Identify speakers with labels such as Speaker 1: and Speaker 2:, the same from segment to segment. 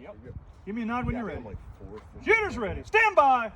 Speaker 1: Yep. Give me a nod when you're ready.
Speaker 2: Like fourth.
Speaker 1: Shooter's ready. Stand by.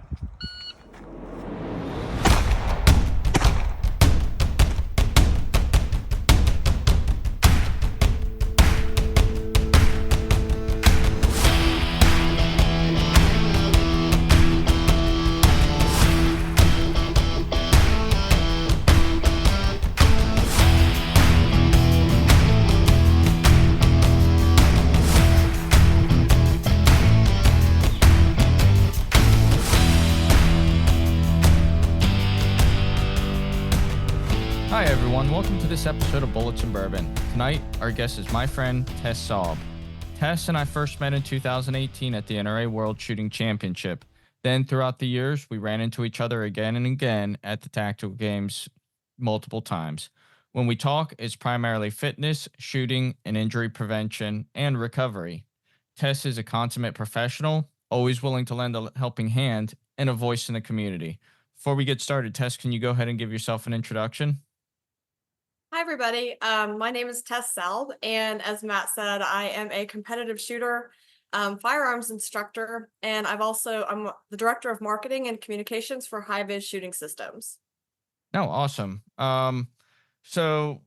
Speaker 3: Hi everyone, welcome to this episode of Bullets and Bourbon. Tonight, our guest is my friend Tes Salb. Tes and I first met in 2018 at the NRA World Shooting Championship. Then throughout the years, we ran into each other again and again at the tactical games multiple times. When we talk, it's primarily fitness, shooting, and injury prevention and recovery. Tes is a consummate professional, always willing to lend a helping hand and a voice in the community. Before we get started, Tes, can you go ahead and give yourself an introduction?
Speaker 4: Hi, everybody. My name is Tes Salb, and as Matt said, I am a competitive shooter, firearms instructor, and I'm the director of marketing and communications for HIVIS shooting systems.
Speaker 3: No, awesome. So,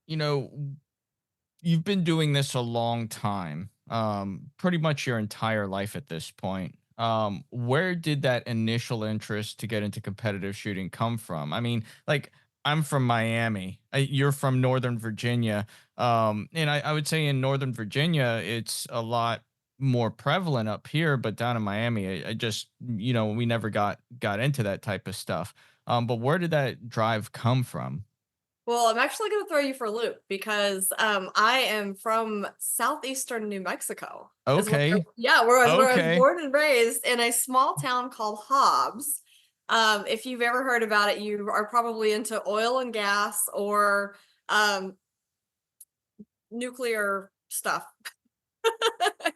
Speaker 3: you've been doing this a long time, pretty much your entire life at this point. Where did that initial interest to get into competitive shooting come from? I mean, like, I'm from Miami. You're from Northern Virginia. And I would say in Northern Virginia, it's a lot more prevalent up here, but down in Miami, I just, we never got into that type of stuff. But where did that drive come from?
Speaker 4: Well, I'm actually going to throw you for a loop because I am from southeastern New Mexico.
Speaker 3: Okay.
Speaker 4: Where I was
Speaker 3: Okay.
Speaker 4: born and raised in a small town called Hobbs. If you've ever heard about it, you are probably into oil and gas or nuclear stuff.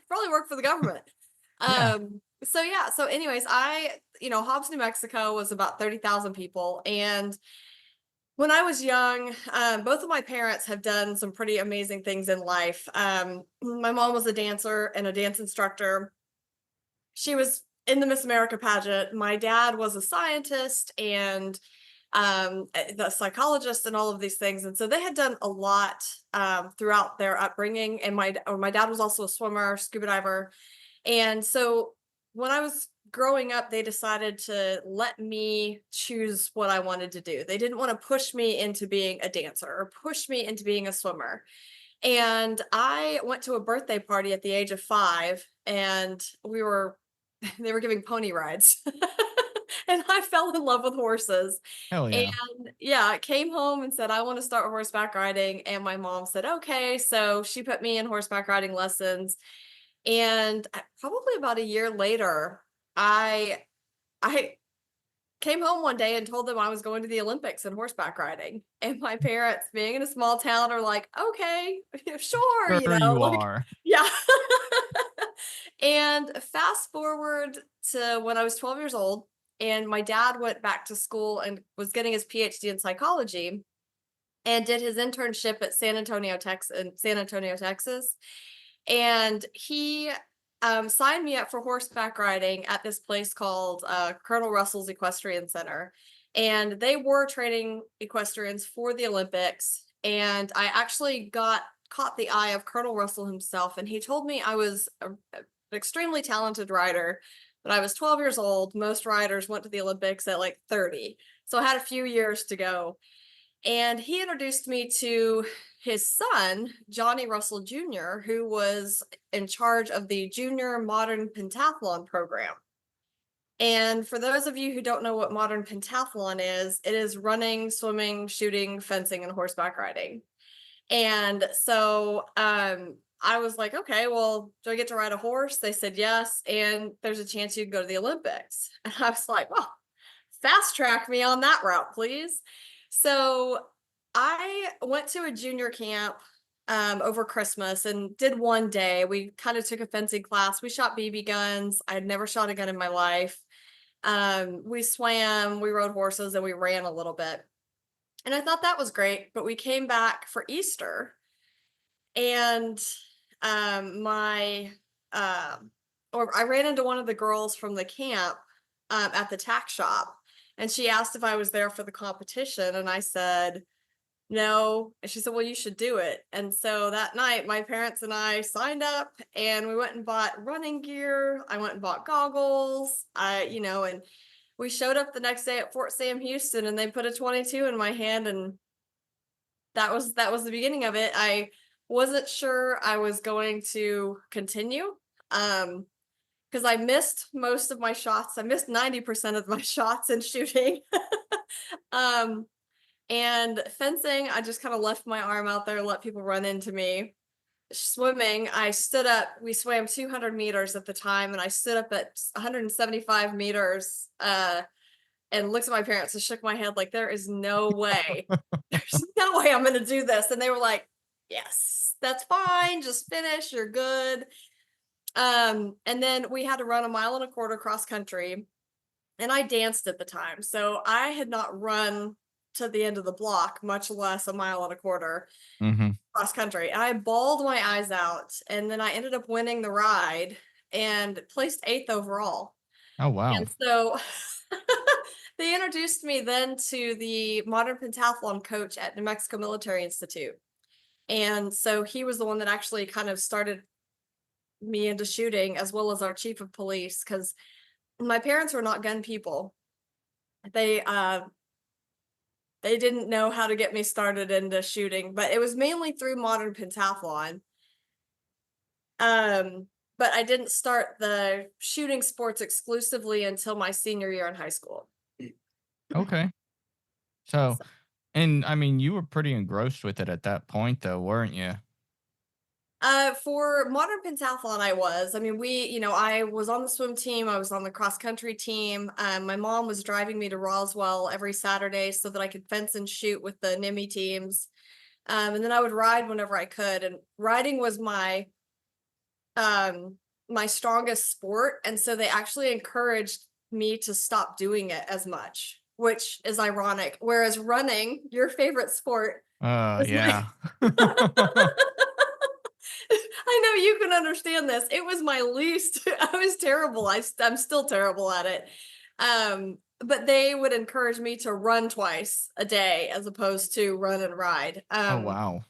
Speaker 4: Probably work for the government.
Speaker 3: Yeah.
Speaker 4: So anyways, Hobbs, New Mexico was about 30,000 people. And when I was young, both of my parents have done some pretty amazing things in life. My mom was a dancer and a dance instructor. She was in the Miss America pageant. My dad was a scientist and the psychologist and all of these things. And so they had done a lot throughout their upbringing. And my dad was also a swimmer, scuba diver. And so when I was growing up, they decided to let me choose what I wanted to do. They didn't want to push me into being a dancer or push me into being a swimmer. And I went to a birthday party at the age of 5, and they were giving pony rides. And I fell in love with horses.
Speaker 3: Hell yeah.
Speaker 4: And I came home and said, I want to start horseback riding. And my mom said, okay. So she put me in horseback riding lessons. And probably about a year later, I came home one day and told them I was going to the Olympics in horseback riding. And my parents, being in a small town, are like, okay, sure,
Speaker 3: You are.
Speaker 4: Yeah. And fast forward to when I was 12 years old, and my dad went back to school and was getting his PhD in psychology and did his internship at San Antonio, Texas. And he signed me up for horseback riding at this place called Colonel Russell's Equestrian Center. And they were training equestrians for the Olympics. And I actually caught the eye of Colonel Russell himself. And he told me I was an extremely talented rider, but I was 12 years old. Most riders went to the Olympics at like 30. So I had a few years to go. And he introduced me to his son, Johnny Russell Jr., who was in charge of the Junior Modern Pentathlon program. And for those of you who don't know what modern pentathlon is, it is running, swimming, shooting, fencing, and horseback riding. And so I was like, okay, well, do I get to ride a horse? They said yes. And there's a chance you can go to the Olympics. And I was like, well, fast track me on that route, please. So I went to a junior camp over Christmas and did one day. We kind of took a fencing class. We shot BB guns. I had never shot a gun in my life. We swam, we rode horses, and we ran a little bit. And I thought that was great. But we came back for Easter, and my or I ran into one of the girls from the camp at the tack shop, and she asked if I was there for the competition, and I said no. And she said, well, you should do it. And so that night, my parents and I signed up and we went and bought running gear. I went and bought goggles. And we showed up the next day at Fort Sam Houston and they put a 22 in my hand, and that was the beginning of it. I wasn't sure I was going to continue. Because I missed most of my shots. I missed 90% of my shots in shooting. um, and fencing, I just kind of left my arm out there, let people run into me. Swimming, I stood up. We swam 200 meters at the time, and I stood up at 175 meters and looked at my parents and shook my head like, there is no way. There's no way I'm going to do this. And they were like, yes, that's fine. Just finish. You're good. And then we had to run 1.25 miles cross country, and I danced at the time. So I had not run to the end of the block, much less 1.25 miles
Speaker 3: Mm-hmm.
Speaker 4: cross country. And I bawled my eyes out. And then I ended up winning the ride and placed 8th overall.
Speaker 3: Oh, wow.
Speaker 4: And so they introduced me then to the modern pentathlon coach at New Mexico Military Institute. And so he was the one that actually kind of started me into shooting, as well as our chief of police, because my parents were not gun people. They didn't know how to get me started into shooting, but it was mainly through modern pentathlon. But I didn't start the shooting sports exclusively until my senior year in high school.
Speaker 3: Okay. So, and I mean, you were pretty engrossed with it at that point, though, weren't you?
Speaker 4: For modern pentathlon, I was. I mean, I was on the swim team. I was on the cross country team. My mom was driving me to Roswell every Saturday so that I could fence and shoot with the NIMI teams. And then I would ride whenever I could. And riding was my strongest sport. And so they actually encouraged me to stop doing it as much, which is ironic. Whereas running, your favorite sport, was
Speaker 3: Yeah.
Speaker 4: I know you can understand this. It was my least. I was terrible. I'm still terrible at it. But they would encourage me to run twice a day as opposed to run and ride.
Speaker 3: Oh, wow.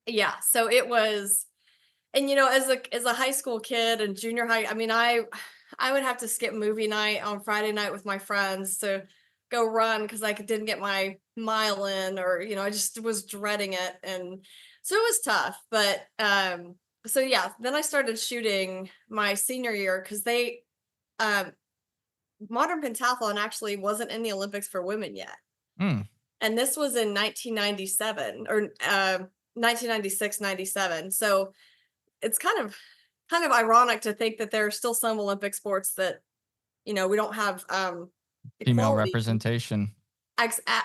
Speaker 4: Yeah. So it was, and as a high school kid and junior high, I mean, I would have to skip movie night on Friday night with my friends to go run because I didn't get my mile in, or I just was dreading it, and so it was tough. But so yeah, then I started shooting my senior year because modern pentathlon actually wasn't in the Olympics for women yet.
Speaker 3: Mm.
Speaker 4: And this was in 1997 or 1996, 97. So it's kind of ironic to think that there are still some Olympic sports that we don't have
Speaker 3: Female
Speaker 4: equality.
Speaker 3: representation.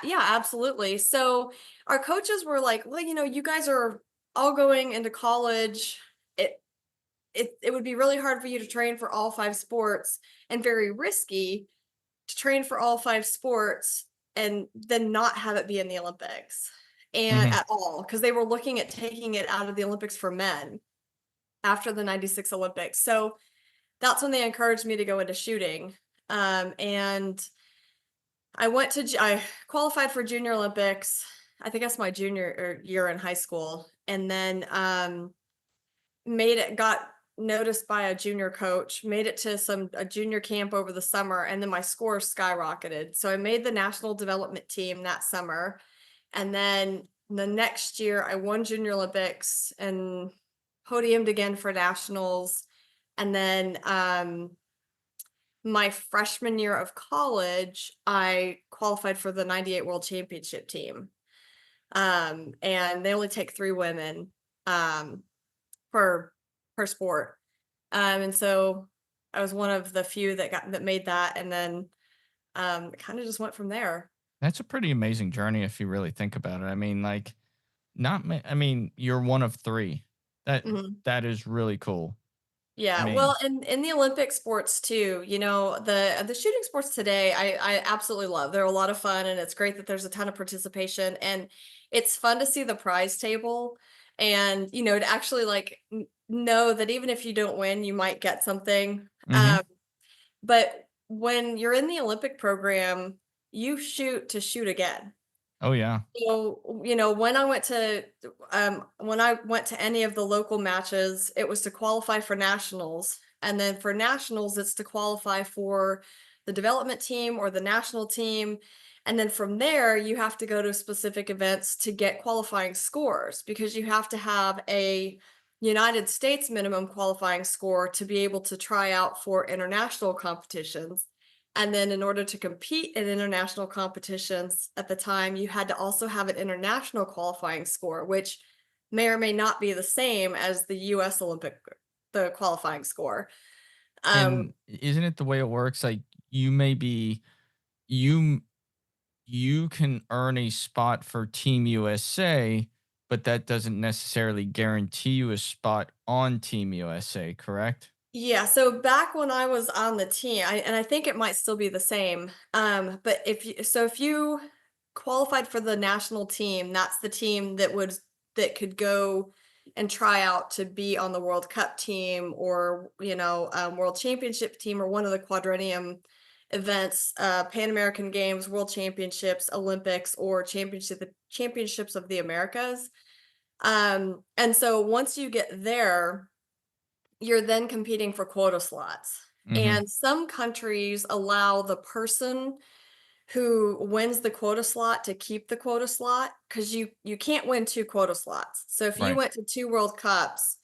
Speaker 4: Yeah, absolutely. So our coaches were like, well, you guys are all going into college. It would be really hard for you to train for all 5 sports, and very risky to train for all 5 sports and then not have it be in the Olympics and at all, because they were looking at taking it out of the Olympics for men after the 96 Olympics. So that's when they encouraged me to go into shooting. And I qualified for Junior Olympics. I think that's my junior year in high school. And then got noticed by a junior coach, made it to a junior camp over the summer, and then my score skyrocketed. So I made the national development team that summer. And then the next year I won Junior Olympics and podiumed again for nationals. And then my freshman year of college, I qualified for the 98 World Championship team. And they only take 3 women per sport. And so I was one of the few that made that, and then kind of just went from there.
Speaker 3: That's a pretty amazing journey if you really think about it. I mean, like, you're one of 3. That is really cool.
Speaker 4: Yeah, well, in the Olympic sports too, the shooting sports today, I absolutely love. They're a lot of fun, and it's great that there's a ton of participation, and it's fun to see the prize table, and to actually know that even if you don't win, you might get something.
Speaker 3: Mhm.
Speaker 4: But when you're in the Olympic program, you shoot to shoot again.
Speaker 3: Oh, yeah.
Speaker 4: So, when I went to any of the local matches, it was to qualify for nationals. And then for nationals, it's to qualify for the development team or the national team. And then from there, you have to go to specific events to get qualifying scores because you have to have a United States minimum qualifying score to be able to try out for international competitions. And then in order to compete in international competitions at the time, you had to also have an international qualifying score, which may or may not be the same as the US the qualifying score. Um,
Speaker 3: And isn't it the way it works? Like you may be you you can earn a spot for Team USA, but that doesn't necessarily guarantee you a spot on Team USA, correct?
Speaker 4: yeah, so back when I was on the team, and I think it might still be the same. But if you qualified for the national team, that's the team that could go and try out to be on the World Cup team or World Championship team or one of the quadrennium events, Pan American Games, World Championships, Olympics, or championships of the Americas. And so once you get there, you're then competing for quota slots.
Speaker 3: Mhm.
Speaker 4: And some countries allow the person who wins the quota slot to keep the quota slot because you can't win two quota slots. So if you
Speaker 3: Right.
Speaker 4: went to two World Cups,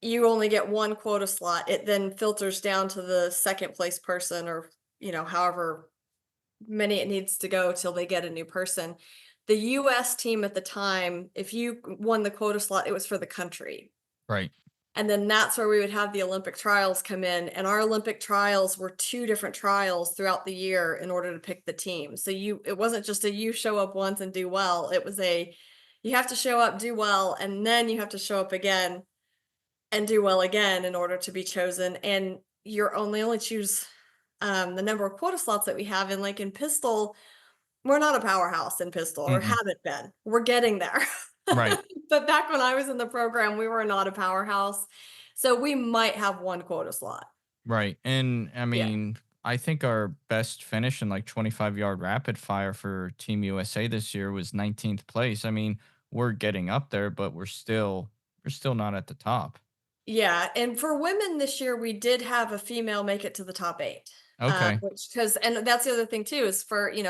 Speaker 4: you only get one quota slot. It then filters down to the second place person or however many it needs to go till they get a new person. The US team at the time, if you won the quota slot, it was for the country.
Speaker 3: Right.
Speaker 4: And then that's where we would have the Olympic trials come in, and our Olympic trials were 2 different trials throughout the year in order to pick the team. So it wasn't just a you show up once and do well, it was a you have to show up, do well, and then you have to show up again and do well again in order to be chosen, and you're only choose, the number of quota slots that we have, and, like, in pistol, we're not a powerhouse in pistol or
Speaker 3: Mm-mm.
Speaker 4: haven't been. We're getting there.
Speaker 3: Right.
Speaker 4: But back when I was in the program, we were not a powerhouse. So we might have one quota slot.
Speaker 3: Right. And I
Speaker 4: Yeah.
Speaker 3: mean, I think our best finish in like 25-yard rapid fire for Team USA this year was 19th place. I mean, we're getting up there, but we're still not at the top.
Speaker 4: Yeah. And for women this year, we did have a female make it to the top eight.
Speaker 3: Okay.
Speaker 4: And that's the other thing too, is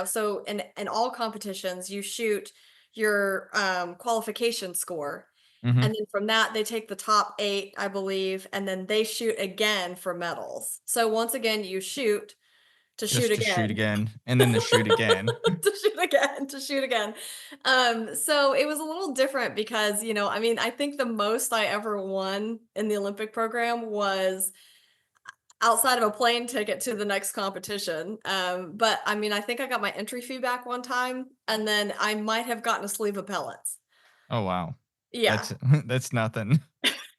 Speaker 4: so in all competitions, you shoot your qualification score.
Speaker 3: Mhm.
Speaker 4: And then from that, they take the top eight, I believe, and then they shoot again for medals. So once again, you shoot to shoot
Speaker 3: Just to shoot
Speaker 4: again.
Speaker 3: again and then to shoot again.
Speaker 4: To shoot again, to shoot again. So it was a little different because, I mean, I think the most I ever won in the Olympic program was outside of a plane ticket to the next competition. But I mean, I think I got my entry fee back one time, and then I might have gotten a sleeve of pellets.
Speaker 3: Oh wow.
Speaker 4: Yeah.
Speaker 3: That's that's nothing.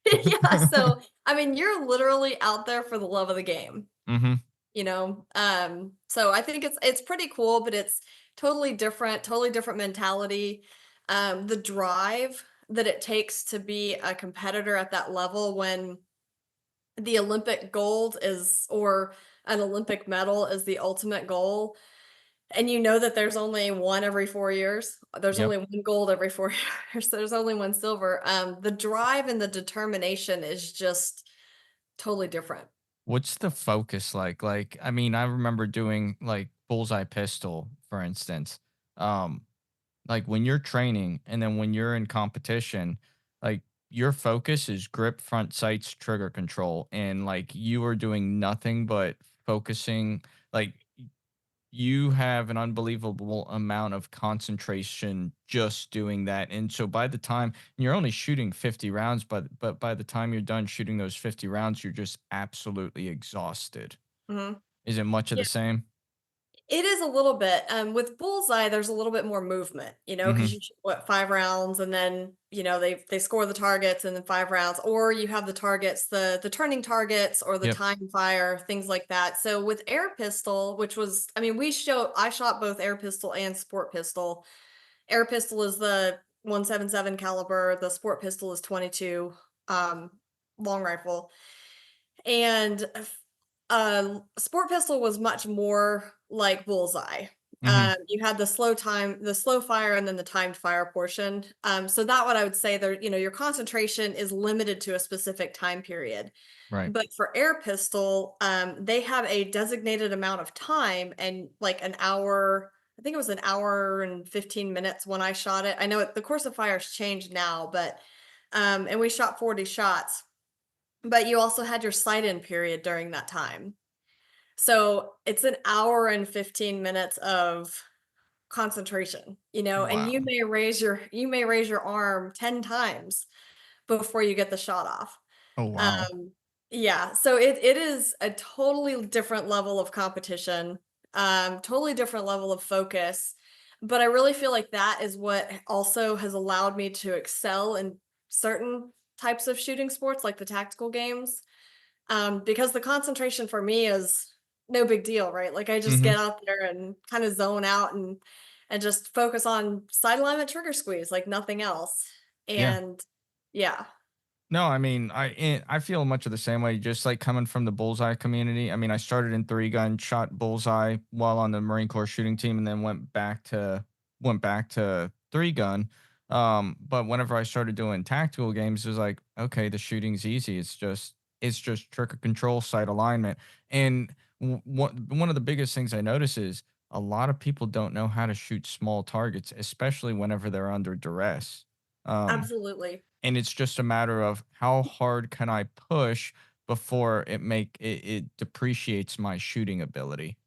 Speaker 4: Yeah. So, I mean, you're literally out there for the love of the game.
Speaker 3: Mhm.
Speaker 4: So I think it's pretty cool, but it's totally different mentality. The drive that it takes to be a competitor at that level when the Olympic gold is or an Olympic medal is the ultimate goal. And you know that there's only one every 4 years. There's
Speaker 3: Yep.
Speaker 4: only one gold every 4 years. There's only one silver. The drive and the determination is just totally different.
Speaker 3: What's the focus like? Like, I mean, I remember doing like bullseye pistol, for instance. Um, like when you're training and then when you're in competition, like your focus is grip, front sights, trigger control, and like you are doing nothing but focusing. Like you have an unbelievable amount of concentration just doing that. And so by the time you're only shooting 50 rounds, but by the time you're done shooting those 50 rounds, you're just absolutely exhausted.
Speaker 4: Mhm.
Speaker 3: Is it much of the same?
Speaker 4: It is a little bit. With Bullseye, there's a little bit more movement, because
Speaker 3: Mhm.
Speaker 4: you shoot, what, 5 rounds and then, they score the targets and then 5 rounds, or you have the targets, the turning targets or the
Speaker 3: Yep.
Speaker 4: time fire, things like that. So with air pistol, which was I mean, I shot both air pistol and sport pistol. Air pistol is the 177 caliber, the sport pistol is 22. long rifle. And sport pistol was much more like bullseye.
Speaker 3: Hmm.
Speaker 4: You had the slow fire, and then the timed fire portion. So that what I would say there, your concentration is limited to a specific time period.
Speaker 3: Right.
Speaker 4: But for air pistol, they have a designated amount of time and like an hour. I think it was an hour and 15 minutes when I shot it. I know the course of fire's changed now, but and we shot 40 shots. But you also had your sight-in period during that time. So, it's an hour and 15 minutes of concentration, and
Speaker 3: Wow.
Speaker 4: you may raise your arm 10 times before you get the shot off.
Speaker 3: Oh, wow.
Speaker 4: Um, yeah, so it is a totally different level of competition, totally different level of focus, but I really feel like that is what also has allowed me to excel in certain types of shooting sports, like the tactical games, because the concentration for me is no big deal, right? Like, I just
Speaker 3: Hmm.
Speaker 4: get out there and kinda zone out and just focus on sight alignment trigger squeeze like nothing else,
Speaker 3: Yeah.
Speaker 4: and yeah.
Speaker 3: No, I mean, I feel much of the same way, just like coming from the bullseye community. I mean, I started in three gun, shot bullseye while on the Marine Corps shooting team, and then went back to three gun. But whenever I started doing tactical games, it was like, okay, the shooting's easy. It's just trigger control, sight alignment, and one of the biggest things I notice is a lot of people don't know how to shoot small targets, especially whenever they're under duress. Um,
Speaker 4: Absolutely.
Speaker 3: and it's just a matter of how hard can I push before it depreciates my shooting ability.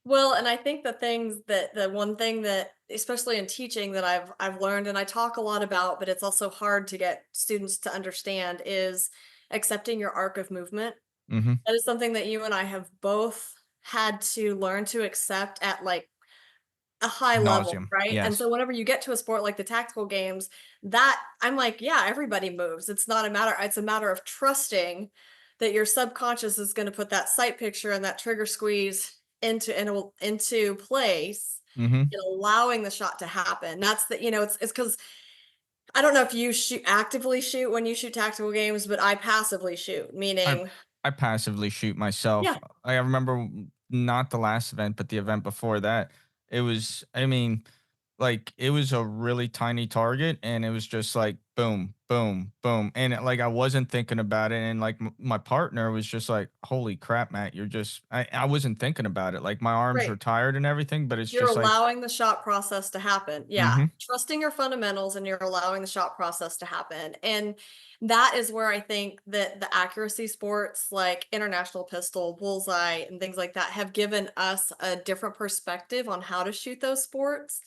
Speaker 4: Well, and I think the one thing that, especially in teaching, that I've learned and I talk a lot about, but it's also hard to get students to understand is accepting your arc of movement.
Speaker 3: Mhm.
Speaker 4: That is something that you and I have both had to learn to accept at like a high
Speaker 3: Ad
Speaker 4: level,
Speaker 3: nauseam.
Speaker 4: right? And
Speaker 3: Yes.
Speaker 4: so whenever you get to a sport like the tactical games, that I'm like, yeah, everybody moves. It's a matter of trusting that your subconscious is going to put that sight picture and that trigger squeeze into place
Speaker 3: Mhm.
Speaker 4: and allowing the shot to happen. That's it's because I don't know if you actively shoot when you shoot tactical games, but I passively shoot,
Speaker 3: I
Speaker 4: meaning
Speaker 3: I passively shoot myself.
Speaker 4: yeah,
Speaker 3: I remember not the last event, but the event before that. I mean, like, it was a really tiny target, and it was just like boom, boom, boom, and like I wasn't thinking about it, and like my partner was just like, "Holy crap, Matt! I wasn't thinking about it. Like my arms were
Speaker 4: right.
Speaker 3: tired and everything, but it's
Speaker 4: You're
Speaker 3: just like,
Speaker 4: allowing the shot process to happen. Yeah.
Speaker 3: mm-hmm,
Speaker 4: Trusting your fundamentals and you're allowing the shot process to happen. And that is where I think that the accuracy sports like international pistol, bullseye, and things like that have given us a different perspective on how to shoot those sports.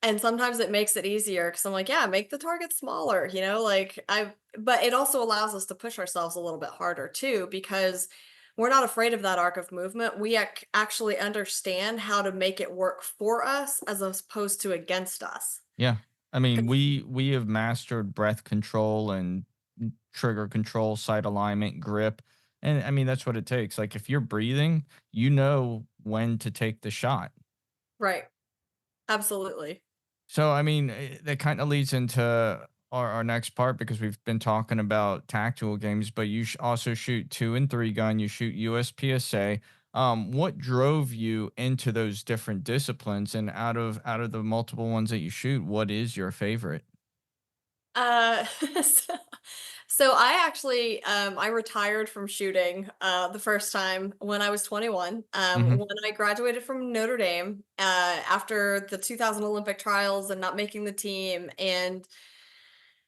Speaker 4: And sometimes it makes it easier because I'm like, yeah, make the target smaller, but it also allows us to push ourselves a little bit harder too, because we're not afraid of that arc of movement. We actually understand how to make it work for us as opposed to against us.
Speaker 3: yeah." I mean,
Speaker 4: 'Cause-
Speaker 3: we have mastered breath control and trigger control, sight alignment, grip, and I mean that's what it takes. Like if you're breathing, you know when to take the shot.
Speaker 4: Right. Absolutely.
Speaker 3: So, I mean, that kind of leads into our next part because we've been talking about tactical games, but you also shoot two and three gun. You shoot USPSA. What drove you into those different disciplines? And out of the multiple ones that you shoot, what is your favorite?
Speaker 4: Uh, so, so I actually I retired from shooting the first time when I was 21.
Speaker 3: Hmm.
Speaker 4: When I graduated from Notre Dame after the 2000 Olympic trials and not making the team, and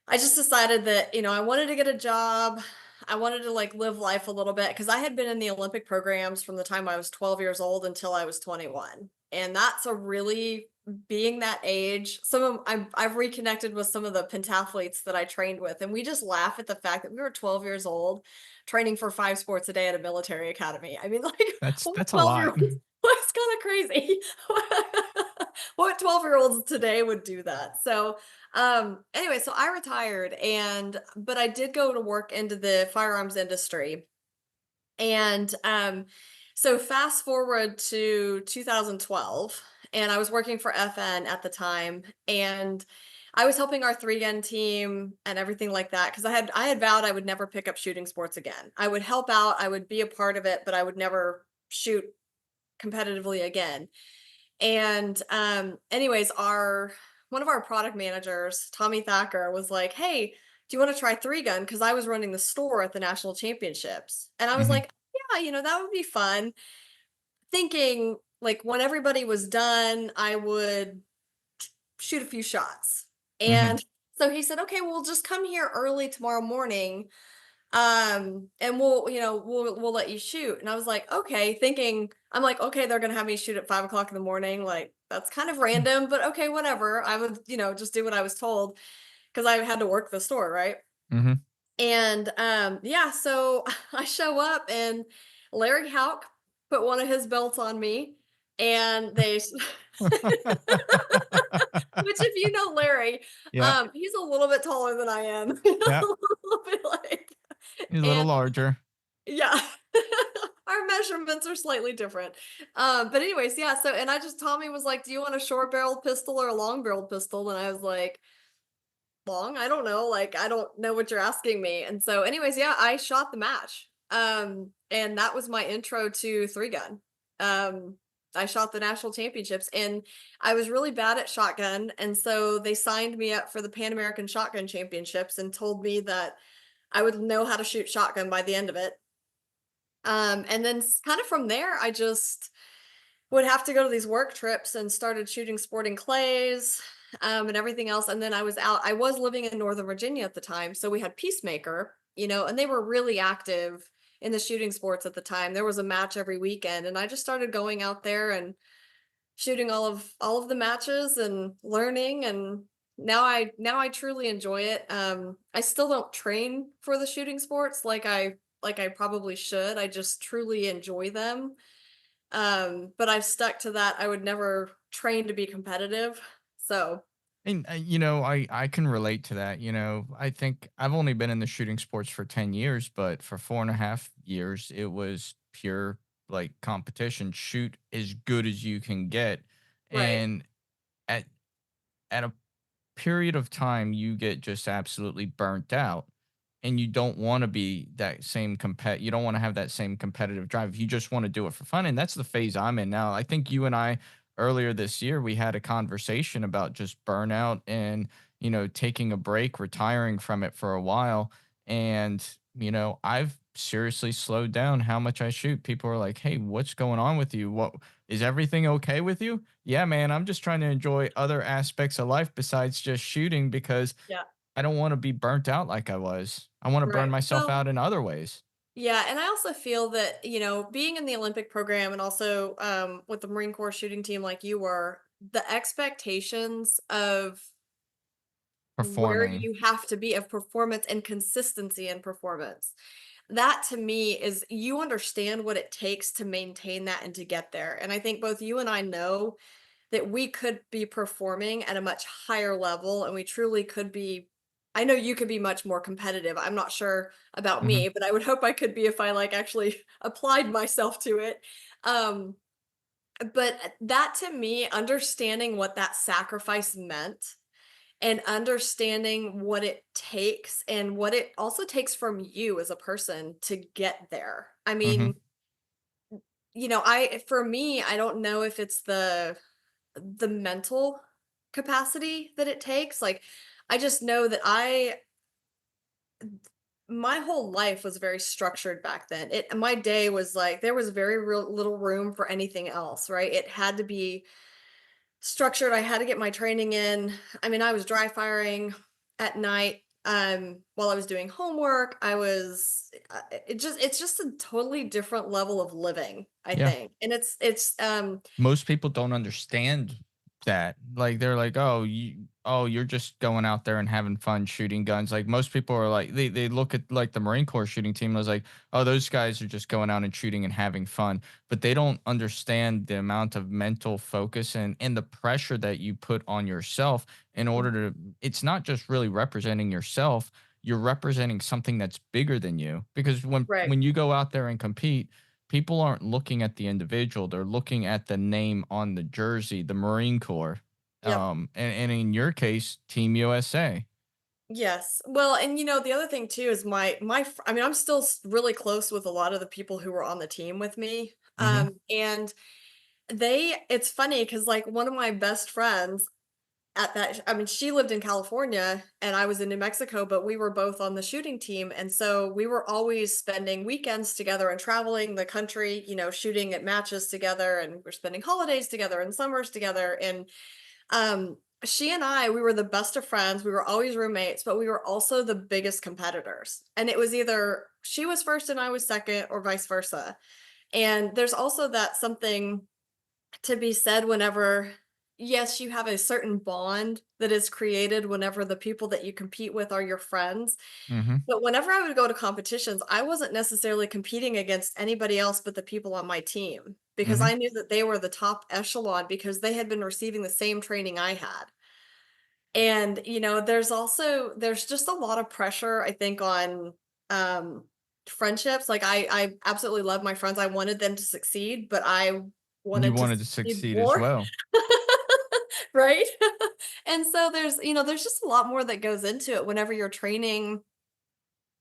Speaker 4: I just decided that, I wanted to get a job. I wanted to like live life a little bit because I had been in the Olympic programs from the time I was 12 years old until I was 21. And that's a really being that age. I've reconnected with some of the pentathletes that I trained with, and we just laugh at the fact that we were 12 years old training for 5 sports a day at a military academy. I mean, like, what
Speaker 3: That's a
Speaker 4: 12 year
Speaker 3: lot.
Speaker 4: olds? What's kind of crazy? What 12-year-olds today would do that? So, anyway, so I retired but I did go to work into the firearms industry. And so fast forward to 2012, and I was working for FN at the time, and I was helping our 3-gun team and everything like that because I had vowed I would never pick up shooting sports again. I would help out, I would be a part of it, but I would never shoot competitively again. And anyways, our one of our product managers, Tommy Thacker, was like, "Hey, do you want to try 3-gun?" Because I was running the store at the national championships. And I was
Speaker 3: Mhm.
Speaker 4: like, "Yeah, that would be fun." Thinking like when everybody was done, I would shoot a few shots.
Speaker 3: Mhm.
Speaker 4: And so he said, "Okay, well just come here early tomorrow morning. And we'll let you shoot." And I was like, "Okay," thinking I'm like, "Okay, they're gonna have me shoot at 5 o'clock in the morning. Like, that's kind of random, but okay, whatever." I would, just do what I was told because I had to work the store, right?
Speaker 3: Mhm.
Speaker 4: And yeah, so I show up and Larry Hauk put one of his belts on me and which if you know Larry,
Speaker 3: Yeah.
Speaker 4: he's a little bit taller than I am. A
Speaker 3: Yeah.
Speaker 4: little bit like
Speaker 3: He's a little
Speaker 4: and
Speaker 3: larger.
Speaker 4: yeah. Our measurements are slightly different. But anyways, yeah, so and I just Tommy was like, "Do you want a short barreled pistol or a long barreled pistol?" And I was like, "Long? I don't know. Like, I don't know what you're asking me." And so anyways, yeah, I shot the match. And that was my intro to 3-gun. I shot the national championships and I was really bad at shotgun. And so they signed me up for the Pan American Shotgun Championships and told me that I would know how to shoot shotgun by the end of it. And then kind of from there, I just would have to go to these work trips and started shooting sporting clays and everything else. And then I was living in Northern Virginia at the time. So we had Peacemaker, and they were really active in the shooting sports at the time. There was a match every weekend. And I just started going out there and shooting all of the matches and learning. And now I truly enjoy it. I still don't train for the shooting sports like I probably should. I just truly enjoy them. But I've stuck to that. I would never train to be competitive. So,
Speaker 3: And I can relate to that. I think I've only been in the shooting sports for 10 years, but for 4.5 years, it was pure like competition. Shoot as good as you can get.
Speaker 4: right.
Speaker 3: And at at a period of time, you get just absolutely burnt out, and you don't want to be that same you don't want to have that same competitive drive. You just want to do it for fun, and that's the phase I'm in now. I think you and I earlier this year we had a conversation about just burnout and taking a break, retiring from it for a while. And I've seriously slowed down how much I shoot. People are like, "Hey, what's going on with you? What is everything okay with you?" Yeah, man, I'm just trying to enjoy other aspects of life besides just shooting because
Speaker 4: Yeah.
Speaker 3: I don't want to be burnt out like I was. I want to burn
Speaker 4: Right.
Speaker 3: myself
Speaker 4: Well,
Speaker 3: out in other ways.
Speaker 4: yeah. And I also feel that, being in the Olympic program and also with the Marine Corps shooting team like you were, the expectations of where
Speaker 3: Performing.
Speaker 4: you have to be of performance and consistency in performance. That to me is you understand what it takes to maintain that and to get there. And I think both you and I know that we could be performing at a much higher level and we truly could be. I know you could be much more competitive. I'm not sure about
Speaker 3: Mhm.
Speaker 4: me, but I would hope I could be if I like actually applied myself to it. Um but that to me understanding what that sacrifice meant and understanding what it takes and what it also takes from you as a person to get there. I
Speaker 3: Mhm.
Speaker 4: mean, I for me, I don't know if it's the mental capacity that it takes. Like I just know that I my whole life was very structured back then. My day was like there was very little room for anything else, right? It had to be structured. I had to get my training in. I mean, I was dry firing at night while I was doing homework. It's just a totally different level of living, I
Speaker 3: Yeah.
Speaker 4: think. And it's
Speaker 3: Most people don't understand that. Like they're like, "Oh, you're just going out there and having fun shooting guns." Like most people are like they look at like the Marine Corps shooting team and was like, "Oh, those guys are just going out and shooting and having fun." But they don't understand the amount of mental focus and the pressure that you put on yourself in order to it's not just really representing yourself, you're representing something that's bigger than you. Because when
Speaker 4: right.
Speaker 3: when you go out there and compete, people aren't looking at the individual, they're looking at the name on the jersey, the Marine Corps.
Speaker 4: Yep.
Speaker 3: And in your case, Team USA.
Speaker 4: Yes. Well, and the other thing too is I mean, I'm still really close with a lot of the people who were on the team with me.
Speaker 3: Mm-hmm.
Speaker 4: And it's funny because like one of my best friends I mean, she lived in California and I was in New Mexico, but we were both on the shooting team. And so we were always spending weekends together and traveling the country, shooting at matches together, and we're spending holidays together and summers together. And she and we were the best of friends. We were always roommates, but we were also the biggest competitors. And it was either she was first and I was second, or vice versa. And there's also that something to be said whenever, yes, you have a certain bond that is created whenever the people that you compete with are your friends.
Speaker 3: Mm-hmm.
Speaker 4: But whenever I would go to competitions, I wasn't necessarily competing against anybody else but the people on my team, because
Speaker 3: Mm-hmm.
Speaker 4: I knew that they were the top echelon because they had been receiving the same training I had. And, there's just a lot of pressure, I think, on um friendships. Like I absolutely love my friends. I wanted them to succeed, but I
Speaker 3: You
Speaker 4: wanted to
Speaker 3: wanted to
Speaker 4: succeed
Speaker 3: succeed as
Speaker 4: more.
Speaker 3: well.
Speaker 4: Right? And so there's just a lot more that goes into it whenever you're training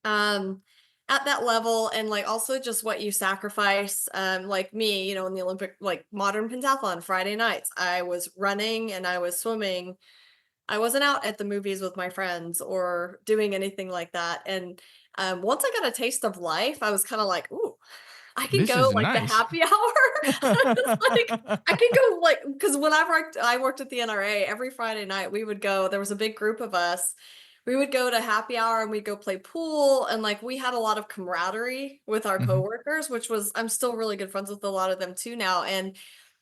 Speaker 4: um at that level, and like also just what you sacrifice. Like me, in the Olympic, like modern pentathlon Friday nights, I was running and I was swimming. I wasn't out at the movies with my friends or doing anything like that. And once I got a taste of life, I was kind of like, ooh, I can
Speaker 3: This
Speaker 4: go
Speaker 3: is
Speaker 4: like the
Speaker 3: nice.
Speaker 4: happy hour. I was like, I can go like, because when I worked at the NRA every Friday night, we would go. There was a big group of us. We would go to happy hour and we'd go play pool, and like we had a lot of camaraderie with our
Speaker 3: Mm-hmm.
Speaker 4: coworkers, which was, I'm still really good friends with a lot of them too now. And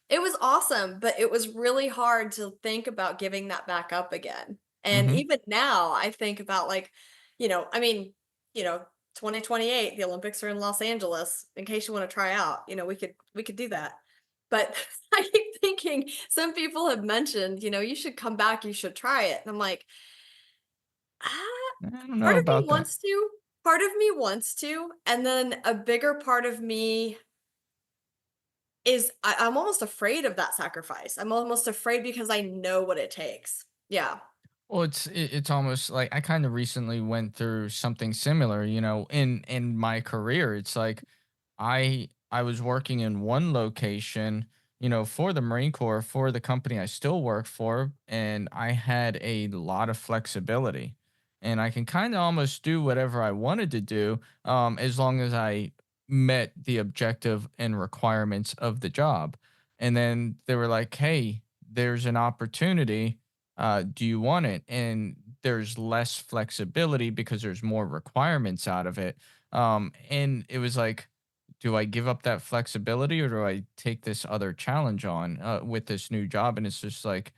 Speaker 4: it was awesome, but it was really hard to think about giving that back up again. And
Speaker 3: Mm-hmm.
Speaker 4: even now, I think about like, I mean, you know, 2028, the Olympics are in Los Angeles. In case you want to try out, we could do that. But I keep thinking, some people have mentioned, you should come back, you should try it. And I'm like, ah,
Speaker 3: I don't know
Speaker 4: part of me
Speaker 3: about that.
Speaker 4: wants to, and then a bigger part of me is I'm almost afraid of that sacrifice. I'm almost afraid because I know what it takes. Yeah.
Speaker 3: Well, it's almost like I kind of recently went through something similar, in my career. It's like I was working in one location, for the Marine Corps, for the company I still work for, and I had a lot of flexibility. And I can kind of almost do whatever I wanted to do, as long as I met the objective and requirements of the job. And then they were like, "Hey, there's an opportunity. Do you want it?" And there's less flexibility because there's more requirements out of it. And it was like, do I give up that flexibility, or do I take this other challenge on, with this new job? And it's just like,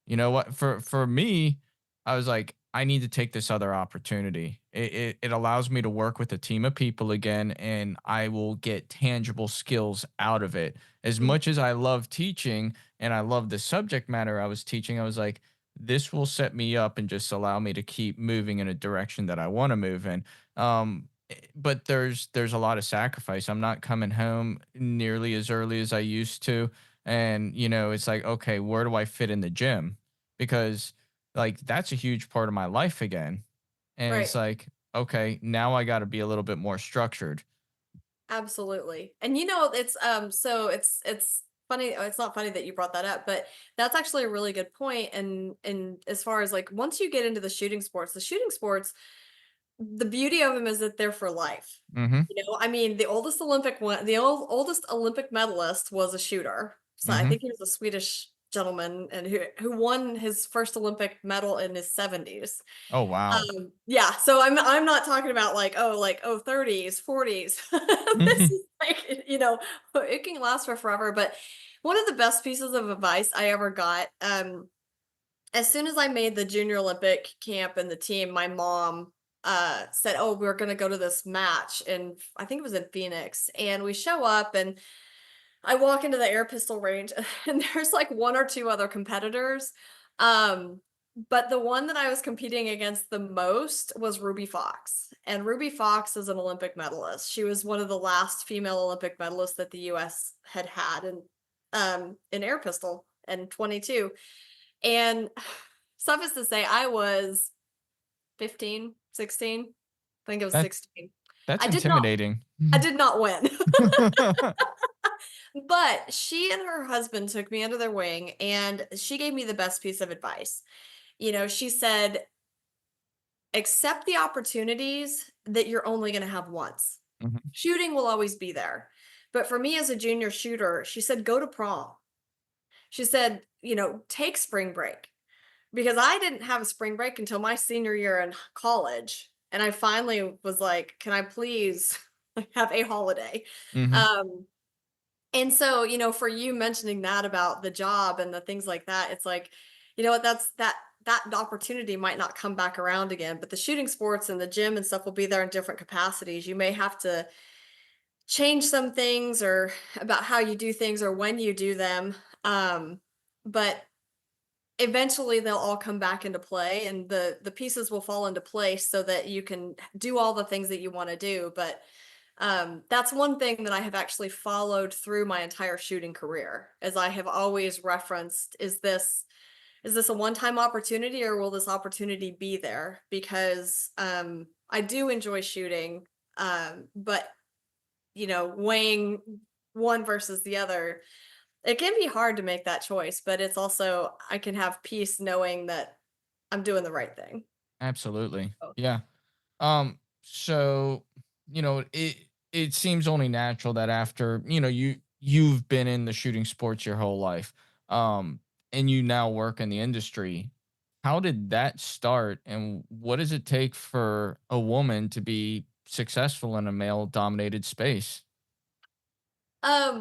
Speaker 3: you know what? For me, I was like, I need to take this other opportunity. It allows me to work with a team of people again, and I will get tangible skills out of it. As
Speaker 4: Mhm.
Speaker 3: much as I love teaching and I love the subject matter I was teaching, I was like, this will set me up and just allow me to keep moving in a direction that I want to move in. But there's a lot of sacrifice. I'm not coming home nearly as early as I used to, and it's like, okay, where do I fit in the gym? Because like that's a huge part of my life again. And
Speaker 4: Right.
Speaker 3: it's like, okay, now I got to be a little bit more structured.
Speaker 4: Absolutely. And so it's funny, it's not funny that you brought that up, but that's actually a really good point. And as far as like once you get into the shooting sports, the beauty of them is that they're for life.
Speaker 3: Mhm.
Speaker 4: I mean, the oldest Olympic medalist was a shooter. So I
Speaker 3: Mhm.
Speaker 4: think he was a Swedish gentleman, and who won his first Olympic medal in his 70s.
Speaker 3: Oh wow.
Speaker 4: Yeah, so I'm not talking about like, oh 30s, 40s. This
Speaker 3: Mhm.
Speaker 4: is like, it can last for forever. But one of the best pieces of advice I ever got, as soon as I made the Junior Olympic camp and the team, my mom said, "Oh, we're going to go to this match," and I think it was in Phoenix. And we show up, and I walk into the air pistol range, and there's like one or two other competitors. Um, but the one that I was competing against the most was Ruby Fox. And Ruby Fox is an Olympic medalist. She was one of the last female Olympic medalists that the US had in air pistol in 22. And suffice to say, I was 15, 16. I think it was
Speaker 3: That
Speaker 4: 16.
Speaker 3: that's
Speaker 4: I did not
Speaker 3: intimidating.
Speaker 4: I did not win. But she and her husband took me under their wing, and she gave me the best piece of advice. She said, accept the opportunities that you're only going to have once.
Speaker 3: Mhm.
Speaker 4: Shooting will always be there. But for me as a junior shooter, she said, go to prom. She said, take spring break, because I didn't have a spring break until my senior year in college. And I finally was like, can I please have a holiday?
Speaker 3: Mhm.
Speaker 4: Um, And so, for you mentioning that about the job and the things like that, it's like, you know what, that opportunity might not come back around again, but the shooting sports and the gym and stuff will be there in different capacities. You may have to change some things or about how you do things or when you do them. But eventually they'll all come back into play, and the pieces will fall into place so that you can do all the things that you want to do. But that's one thing that I have actually followed through my entire shooting career, as I have always referenced, is this a one-time opportunity, or will this opportunity be there? Because I do enjoy shooting, but weighing one versus the other, it can be hard to make that choice, but it's also, I can have peace knowing that I'm doing the right thing.
Speaker 3: Absolutely.
Speaker 4: So,
Speaker 3: Yeah. So, it seems only natural that after, you've been in the shooting sports your whole life, and you now work in the industry. How did that start, and what does it take for a woman to be successful in a male dominated space?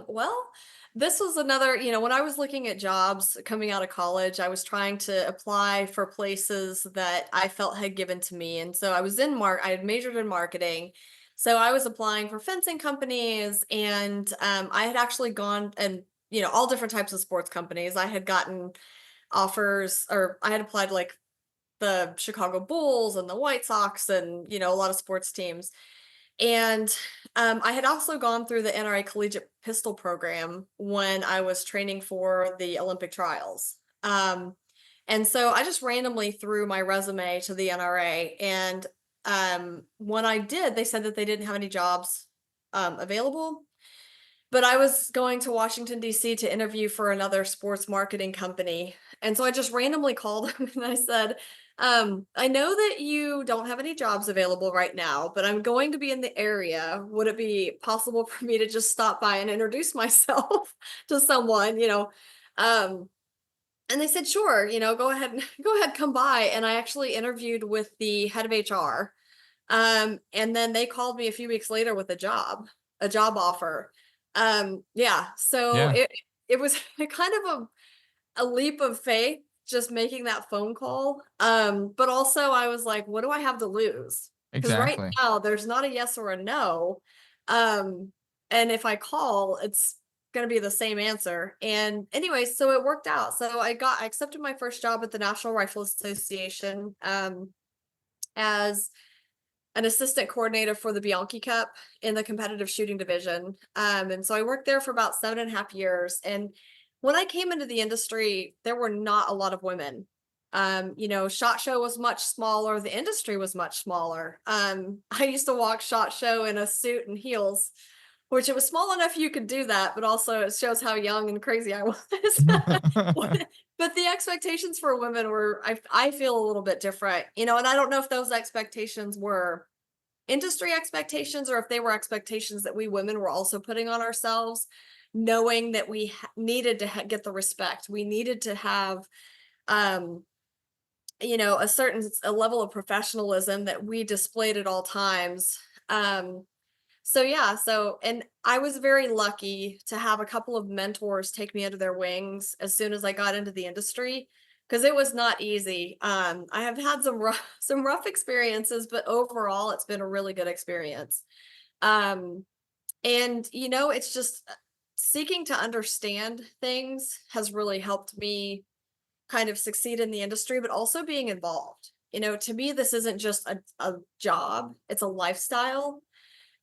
Speaker 4: well, this was another, when I was looking at jobs coming out of college, I was trying to apply for places that I felt had given to me. And so I had majored in marketing. So I was applying for fencing companies, and I had actually gone and, all different types of sports companies. I had gotten offers, or I had applied to like the Chicago Bulls and the White Sox and, a lot of sports teams. And I had also gone through the NRA Collegiate Pistol Program when I was training for the Olympic trials. And so I just randomly threw my resume to the NRA. And when I did, they said that they didn't have any jobs available. But I was going to Washington, D.C. to interview for another sports marketing company. And so I just randomly called them and I said, I know that you don't have any jobs available right now, but I'm going to be in the area. Would it be possible for me to just stop by and introduce myself to someone, Um, and they said, sure, go ahead, go ahead, come by. And I actually interviewed with the head of HR. And then they called me a few weeks later with a job offer. Yeah, so
Speaker 3: Yeah,
Speaker 4: it was kind of a leap of faith just making that phone call. But also I was like, what do I have to lose? Because right
Speaker 3: exactly.
Speaker 4: now there's not a yes or a no. Um, and if I call, it's gonna be the same answer. And anyway, so it worked out. So I accepted my first job at the National Rifle Association as an assistant coordinator for the Bianchi Cup in the competitive shooting division. And so I worked there for about 7.5 years. And when I came into the industry, there were not a lot of women. SHOT Show was much smaller. The industry was much smaller. I used to walk SHOT Show in a suit and heels, which it was small enough you could do that, but also it shows how young and crazy I was. But the expectations for women were, I feel a little bit different, and I don't know if those expectations were industry expectations or if they were expectations that we women were also putting on ourselves, knowing that we needed to get the respect. We needed to have, um, a level of professionalism that we displayed at all times. So yeah, and I was very lucky to have a couple of mentors take me under their wings as soon as I got into the industry, because it was not easy. I have had some rough experiences, but overall it's been a really good experience. Um, and it's just seeking to understand things has really helped me kind of succeed in the industry, but also being involved. To me, this isn't just a job, it's a lifestyle.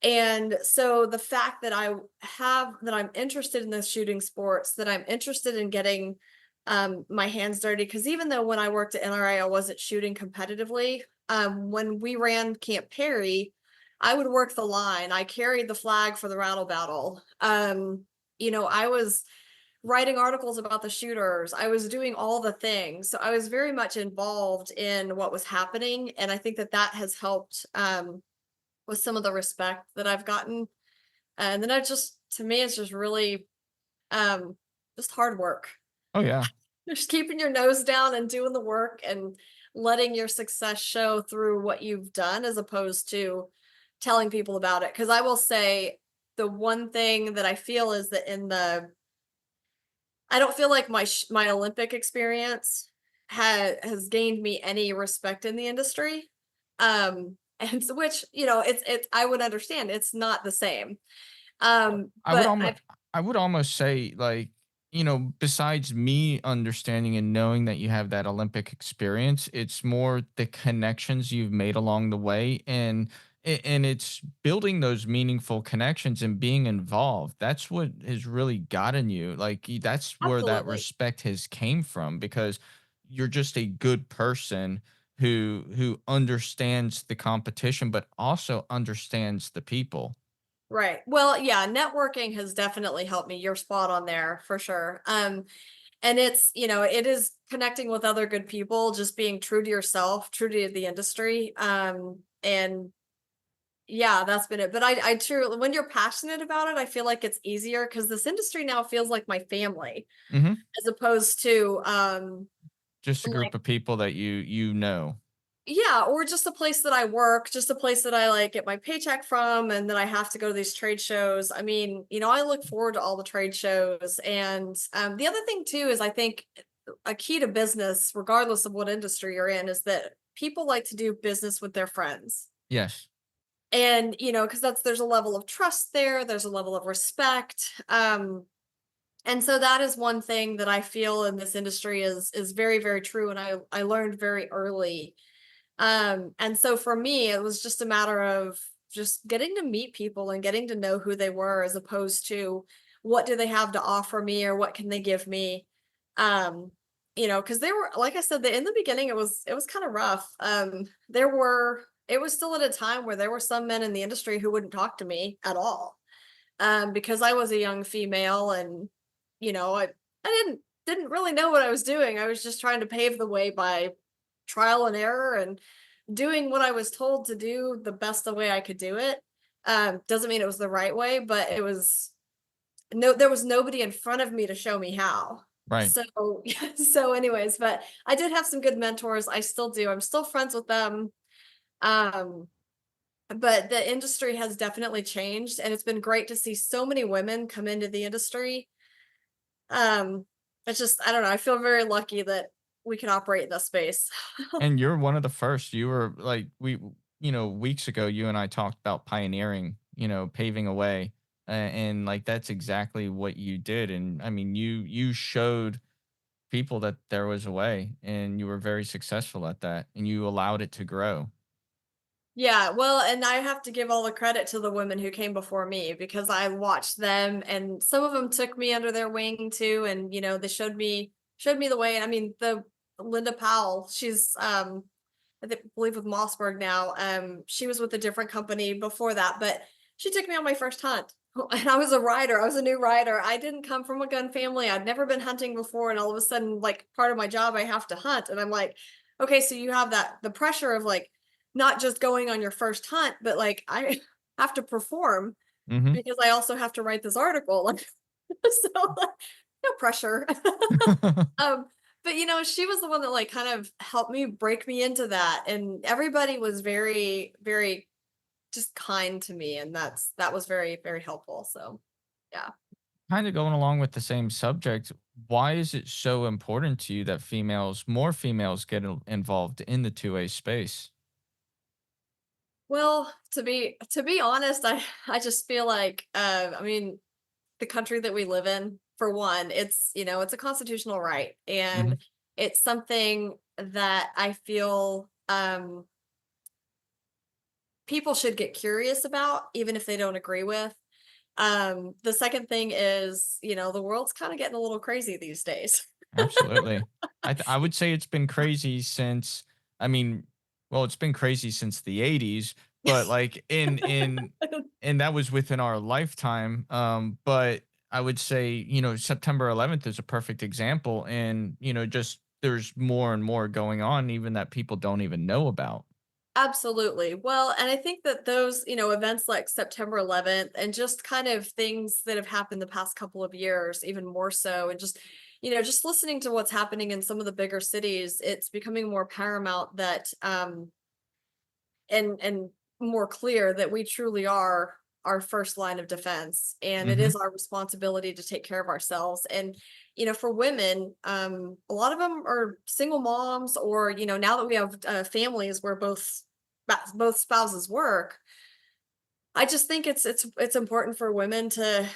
Speaker 4: And so the fact that I'm interested in the shooting sports, that I'm interested in getting my hands dirty, because even though when I worked at NRA, I wasn't shooting competitively, when we ran Camp Perry, I would work the line. I carried the flag for the rattle battle. I was writing articles about the shooters. I was doing all the things. So I was very much involved in what was happening. And I think that that has helped with some of the respect that I've gotten. And then to me, it's just really just hard work.
Speaker 3: Oh yeah.
Speaker 4: Just keeping your nose down and doing the work and letting your success show through what you've done as opposed to telling people about it. Because I will say the one thing that I feel is that I don't feel like my Olympic experience has gained me any respect in the industry. And so, which, it's I would understand it's not the same.
Speaker 3: I would
Speaker 4: But
Speaker 3: almost I would almost say, like, besides me understanding and knowing that you have that Olympic experience, it's more the connections you've made along the way, and it's building those meaningful connections and being involved. That's what has really gotten you. Like, that's where that
Speaker 4: absolutely.
Speaker 3: respect has came from, because you're just a good person who understands the competition but also understands the people.
Speaker 4: Right. Well, yeah, networking has definitely helped me. You're spot on there for sure. And it is connecting with other good people, just being true to yourself, true to the industry. And yeah, that's been it. But I truly, when you're passionate about it, I feel like it's easier because this industry now feels like my family
Speaker 3: Mhm.
Speaker 4: as opposed to
Speaker 3: Just a
Speaker 4: like
Speaker 3: group of people that you know.
Speaker 4: yeah, or just a place that I work, just a place that I like get my paycheck from, and then I have to go to these trade shows. I mean, I look forward to all the trade shows. And the other thing too is I think a key to business, regardless of what industry you're in, is that people like to do business with their friends.
Speaker 3: Yes.
Speaker 4: And, because there's a level of trust there, there's a level of respect. And so that is one thing that I feel in this industry is very, very true. And I learned very early. And so for me, it was just a matter of just getting to meet people and getting to know who they were as opposed to what do they have to offer me or what can they give me. Um, because they were, like I said, in the beginning it was kind of rough. It was still at a time where there were some men in the industry who wouldn't talk to me at all. Because I was a young female and, I didn't really know what I was doing. I was just trying to pave the way by trial and error and doing what I was told to do the best the way I could do it. Doesn't mean it was the right way, but there was nobody in front of me to show me how.
Speaker 3: Right.
Speaker 4: So, so anyways, but I did have some good mentors. I still do. I'm still friends with them. Um, but the industry has definitely changed and it's been great to see so many women come into the industry. Um, it's just, I don't know. I feel very lucky that we can operate in this space.
Speaker 3: And you're one of the first. You were like, weeks ago, you and I talked about pioneering, paving a way. And like, that's exactly what you did. And I mean, you showed people that there was a way, and you were very successful at that, and you allowed it to grow.
Speaker 4: Yeah, well, and I have to give all the credit to the women who came before me because I watched them and some of them took me under their wing too and they showed me the way. And I mean, the Linda Powell, she's believe with Mossberg now. She was with a different company before that, but she took me on my first hunt. And I was a rider. I was a new rider. I didn't come from a gun family. I'd never been hunting before. And all of a sudden, like part of my job, I have to hunt. And I'm like, okay, so you have the pressure of like not just going on your first hunt, but like I have to perform
Speaker 3: Mhm.
Speaker 4: because I also have to write this article. So no pressure. Um, but she was the one that like kind of helped me break me into that. And everybody was very, very just kind to me. And that was very, very helpful. So yeah.
Speaker 3: Kinda going along with the same subject, why is it so important to you that more females get involved in the 2A space?
Speaker 4: Well, to be honest, I just feel like I mean the country that we live in, for one, it's a constitutional right. And
Speaker 3: Mhm.
Speaker 4: it's something that I feel people should get curious about, even if they don't agree with. The second thing is, the world's kind of getting a little crazy these days.
Speaker 3: Absolutely. I would say it's been crazy since, I mean, well, it's been crazy since the 80s, but like and that was within our lifetime. But I would say, September 11th is a perfect example, and just there's more and more going on even that people don't even know about.
Speaker 4: Absolutely. Well, and I think that those, events like September 11th and just kind of things that have happened the past couple of years, even more so, and just, just listening to what's happening in some of the bigger cities, it's becoming more paramount that, and more clear that we truly are our first line of defense, and it
Speaker 3: Mhm.
Speaker 4: is our responsibility to take care of ourselves. And for women, a lot of them are single moms, or now that we have families where both spouses work. I just think it's important for women to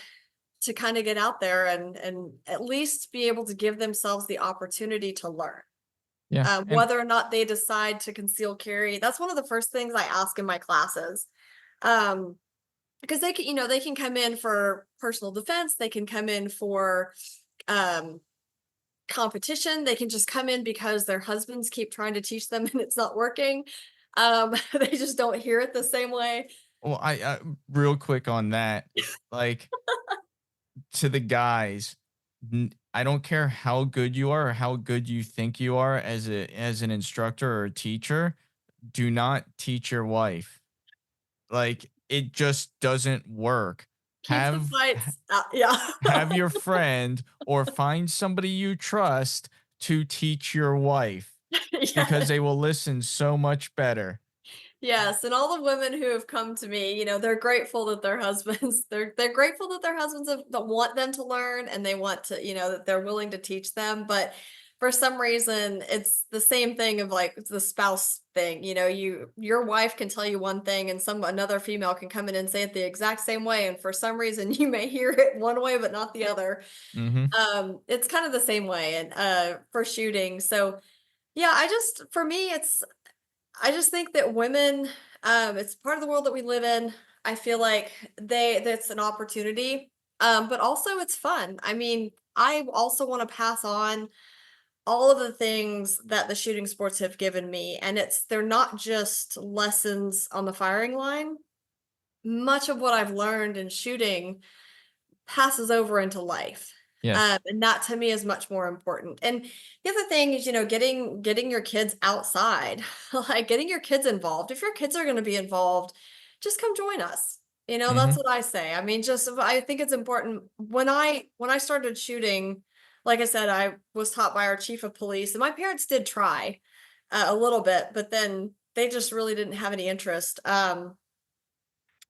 Speaker 4: kind of get out there and at least be able to give themselves the opportunity to learn.
Speaker 3: Yeah. And
Speaker 4: Whether or not they decide to conceal carry, that's one of the first things I ask in my classes. Um, because they can come in for personal defense, they can come in for um, competition, they can just come in because their husbands keep trying to teach them and it's not working. They just don't hear it the same way.
Speaker 3: well, I real quick on that, like, to the guys, I don't care how good you are or how good you think you are as an instructor or a teacher, do not teach your wife. Like, it just doesn't work.
Speaker 4: Keep the
Speaker 3: Have
Speaker 4: fights yeah.
Speaker 3: have your friend or find somebody you trust to teach your wife because
Speaker 4: Yes.
Speaker 3: they will listen so much better.
Speaker 4: Yes, and all the women who have come to me, they're grateful that their husbands they're grateful that their husbands that want them to learn, and they want to, that they're willing to teach them. But for some reason, it's the same thing of like it's the spouse thing. Your wife can tell you one thing, and another female can come in and say it the exact same way, and for some reason you may hear it one way but not the other.
Speaker 3: Mhm.
Speaker 4: It's kind of the same way, and for shooting. So yeah, for me, I just think that women, it's part of the world that we live in. I feel like that's an opportunity, but also it's fun. I mean, I also want to pass on all of the things that the shooting sports have given me, and they're not just lessons on the firing line. Much of what I've learned in shooting passes over into life.
Speaker 3: Yes.
Speaker 4: And that to me is much more important. And the other thing is, getting your kids outside, like getting your kids involved. If your kids are going to be involved, just come join us. That's
Speaker 3: Mhm.
Speaker 4: what I say. I mean, just I think it's important. When I started shooting, like I said, I was taught by our chief of police, and my parents did try a little bit, but then they just really didn't have any interest.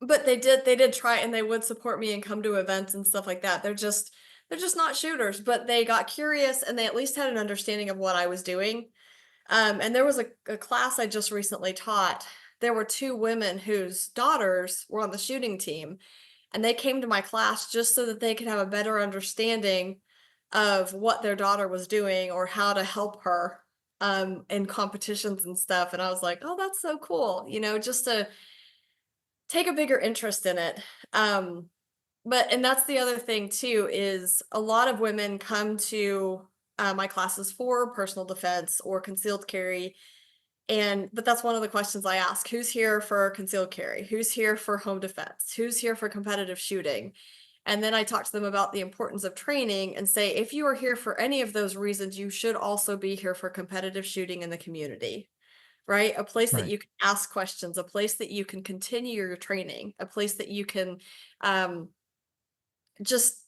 Speaker 4: But they did try, and they would support me and come to events and stuff like that. They're just not shooters, but they got curious, and they at least had an understanding of what I was doing. And there was a class I just recently taught. There were two women whose daughters were on the shooting team, and they came to my class just so that they could have a better understanding of what their daughter was doing or how to help her in competitions and stuff. And I was like, oh, that's so cool, just to take a bigger interest in it. Um, and that's the other thing too, is a lot of women come to my classes for personal defense or concealed carry. But that's one of the questions I ask: who's here for concealed carry? Who's here for home defense? Who's here for competitive shooting? And then I talk to them about the importance of training and say, if you are here for any of those reasons, you should also be here for competitive shooting in the community. Right? A place that
Speaker 3: Right.
Speaker 4: you can ask questions, a place that you can continue your training, a place that you can um, just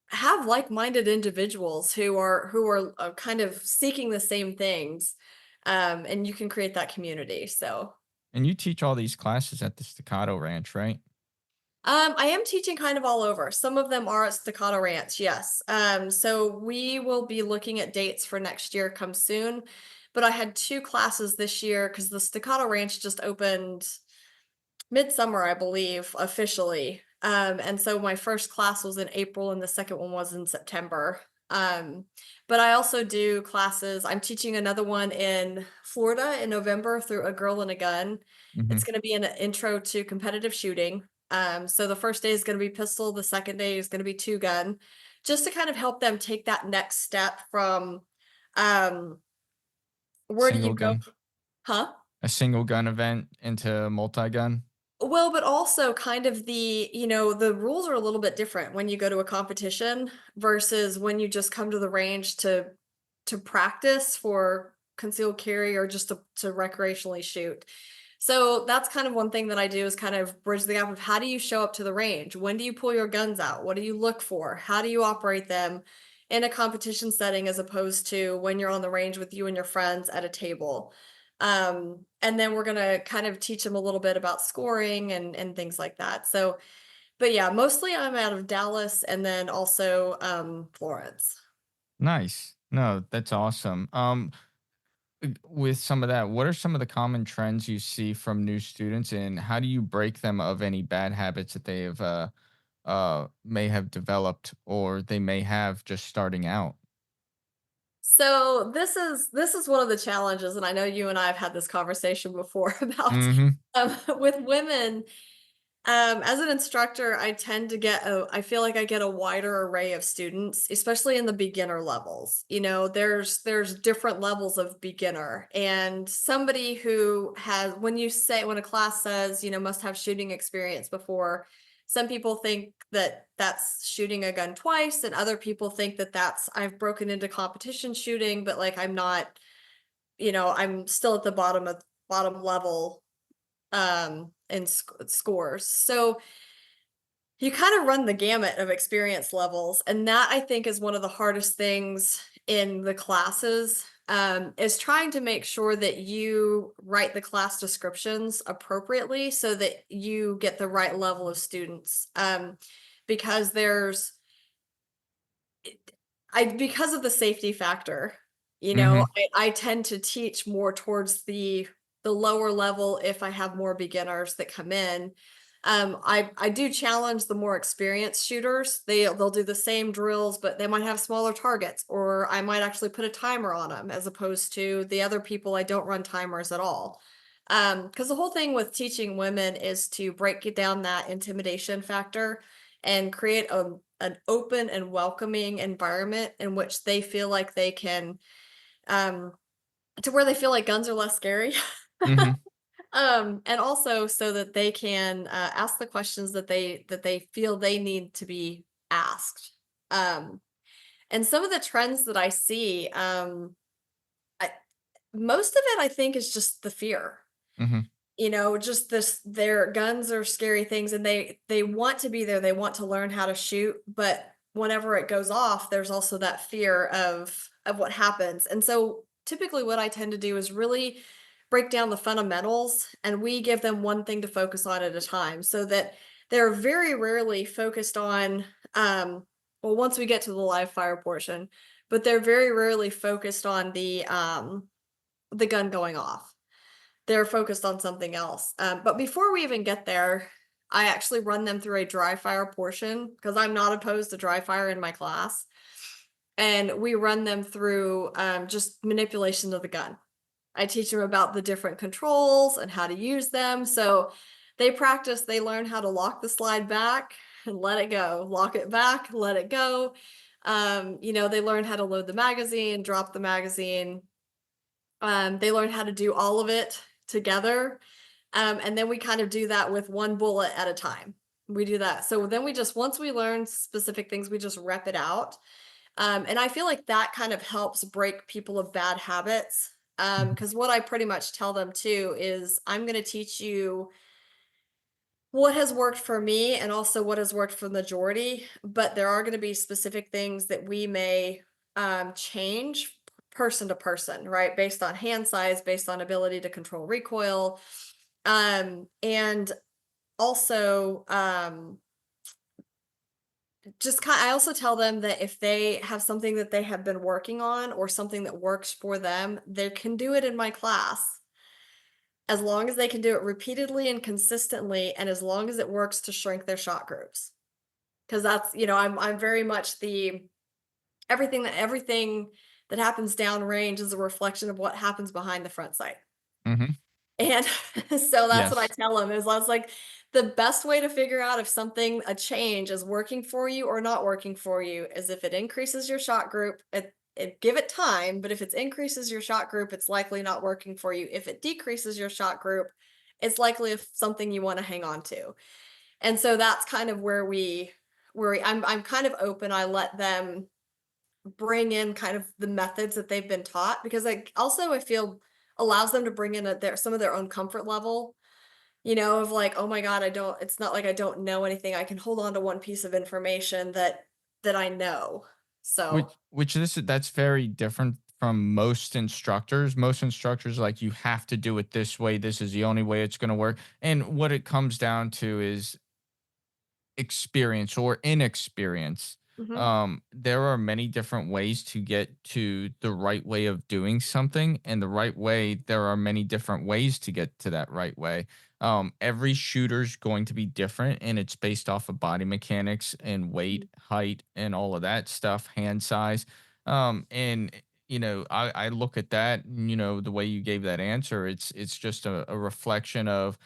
Speaker 4: have like-minded individuals who are kind of seeking the same things, and you can create that community. So,
Speaker 3: And you teach all these classes at the Staccato Ranch, right?
Speaker 4: I am teaching kind of all over. Some of them are at Staccato Ranch, yes. So we will be looking at dates for next year come soon. But I had two classes this year because the Staccato Ranch just opened midsummer, I believe, officially. And so my first class was in April and the second one was in September. Um, but I also do classes. I'm teaching another one in Florida in November through A Girl and a Gun. It's
Speaker 3: Mhm.
Speaker 4: going to be an intro to competitive shooting. So the first day is going to be pistol, the second day is going to be two gun, just to kind of help them take that next step from, um, where do you
Speaker 3: Single
Speaker 4: go
Speaker 3: gun,
Speaker 4: huh?
Speaker 3: a single gun event into multi-gun.
Speaker 4: Well, but also kind of the rules are a little bit different when you go to a competition versus when you just come to the range to practice for concealed carry or just to recreationally shoot. So that's kind of one thing that I do is kind of bridge the gap of how do you show up to the range? When do you pull your guns out? What do you look for? How do you operate them in a competition setting as opposed to when you're on the range with you and your friends at a table? And then we're gonna kind of teach them a little bit about scoring and things like that. So, but yeah, mostly I'm out of Dallas and then also Florence.
Speaker 3: Nice. No, that's awesome. With some of that, what are some of the common trends you see from new students, and how do you break them of any bad habits that they have may have developed or they may have just starting out?
Speaker 4: So this is one of the challenges, and I know you and I have had this conversation before about
Speaker 3: Mhm.
Speaker 4: with women. As an instructor, I feel like I get a wider array of students, especially in the beginner levels. There's different levels of beginner, and somebody who has when a class says, must have shooting experience before, some people think that that's shooting a gun twice, and other people think that that's I've broken into competition shooting, but like I'm not, I'm still at the bottom level in scores. So you kind of run the gamut of experience levels, and that I think is one of the hardest things in the classes, is trying to make sure that you write the class descriptions appropriately so that you get the right level of students. Because there's because of the safety factor,
Speaker 3: Mhm.
Speaker 4: I tend to teach more towards the lower level if I have more beginners that come in. I do challenge the more experienced shooters. They'll do the same drills, but they might have smaller targets, or I might actually put a timer on them as opposed to the other people. I don't run timers at all. Because the whole thing with teaching women is to break it down that intimidation factor and create an open and welcoming environment in which they feel like they can, um, to where they feel like guns are less scary.
Speaker 3: Mhm.
Speaker 4: And also so that they can ask the questions that they feel they need to be asked. Um, and some of the trends that I see, I, most of it I think is just the fear.
Speaker 3: Mhm.
Speaker 4: Just this their guns are scary things, and they want to be there, they want to learn how to shoot, but whenever it goes off, there's also that fear of what happens. And so typically what I tend to do is really break down the fundamentals, and we give them one thing to focus on at a time so that they're very rarely focused on well, once we get to the live fire portion, but they're very rarely focused on the gun going off. They're focused on something else. But before we even get there, I actually run them through a dry fire portion because I'm not opposed to dry fire in my class. And we run them through just manipulation of the gun. I teach them about the different controls and how to use them. So they practice, they learn how to lock the slide back and let it go, lock it back, let it go. They learn how to load the magazine, drop the magazine. They learn how to do all of it together. And then we kind of do that with one bullet at a time. We do that. So then once we learn specific things, we just rep it out. And I feel like that kind of helps break people of bad habits.
Speaker 3: Mhm.
Speaker 4: Because what I pretty much tell them too is I'm going to teach you what has worked for me and also what has worked for the majority, but there are going to be specific things that we may change person to person, right? Based on hand size, based on ability to control recoil. And also, I also tell them that if they have something that they have been working on or something that works for them, they can do it in my class as long as they can do it repeatedly and consistently, and as long as it works to shrink their shot groups. Because I'm very much the everything that happens downrange is a reflection of what happens behind the front sight.
Speaker 3: Mhm.
Speaker 4: And so that's what I
Speaker 3: Yes.
Speaker 4: tell them is I was like, the best way to figure out if something, a change is working for you or not working for you is if it increases your shot group, give it time, but if it increases your shot group, it's likely not working for you. If it decreases your shot group, it's likely if something you want to hang on to. And so that's kind of I'm kind of open. I let them bring in kind of the methods that they've been taught because like also I feel allows them to bring in some of their own comfort level, of like, oh my God, it's not like I don't know anything. I can hold on to one piece of information that I know. So
Speaker 3: That's very different from most instructors. Most instructors like you have to do it this way. This is the only way it's going to work. And what it comes down to is experience or inexperience.
Speaker 4: mhm,
Speaker 3: There are many different ways to get to the right way of doing something, and the right way, there are many different ways to get to that right way. Every shooter's going to be different, and it's based off of body mechanics and weight,
Speaker 4: mhm.
Speaker 3: height, and all of that stuff, hand size. And I look at that, and, the way you gave that answer, it's just a reflection of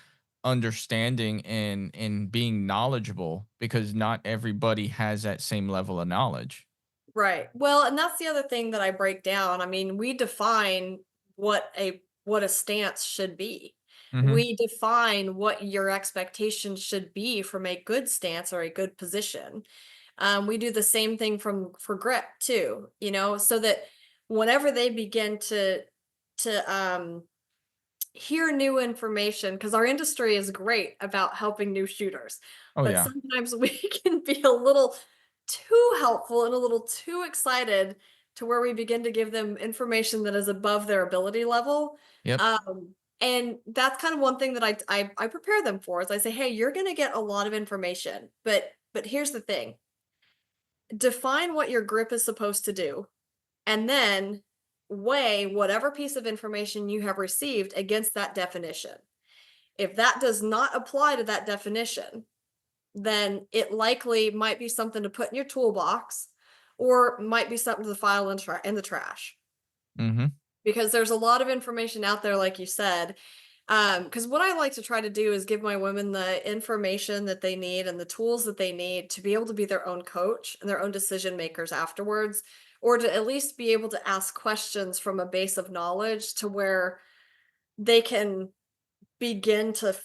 Speaker 3: understanding and being knowledgeable because not everybody has that same level of knowledge.
Speaker 4: Right. Well, and that's the other thing that I break down. I mean, we define what a stance should be.
Speaker 3: Mhm.
Speaker 4: We define what your expectations should be from a good stance or a good position. We do the same thing for grip too, so that whenever they begin to hear new information, because our industry is great about helping new shooters,
Speaker 3: Oh,
Speaker 4: but
Speaker 3: yeah.
Speaker 4: sometimes we can be a little too helpful and a little too excited to where we begin to give them information that is above their ability level.
Speaker 3: Yep.
Speaker 4: And that's kind of one thing that I prepare them for is I say, hey, you're going to get a lot of information, but here's the thing: define what your grip is supposed to do, and then weigh whatever piece of information you have received against that definition. If that does not apply to that definition, then it likely might be something to put in your toolbox or might be something to file in the trash
Speaker 3: Mhm.
Speaker 4: because there's a lot of information out there, like you said. Because what I like to try to do is give my women the information that they need and the tools that they need to be able to be their own coach and their own decision makers afterwards, or to at least be able to ask questions from a base of knowledge to where they can begin to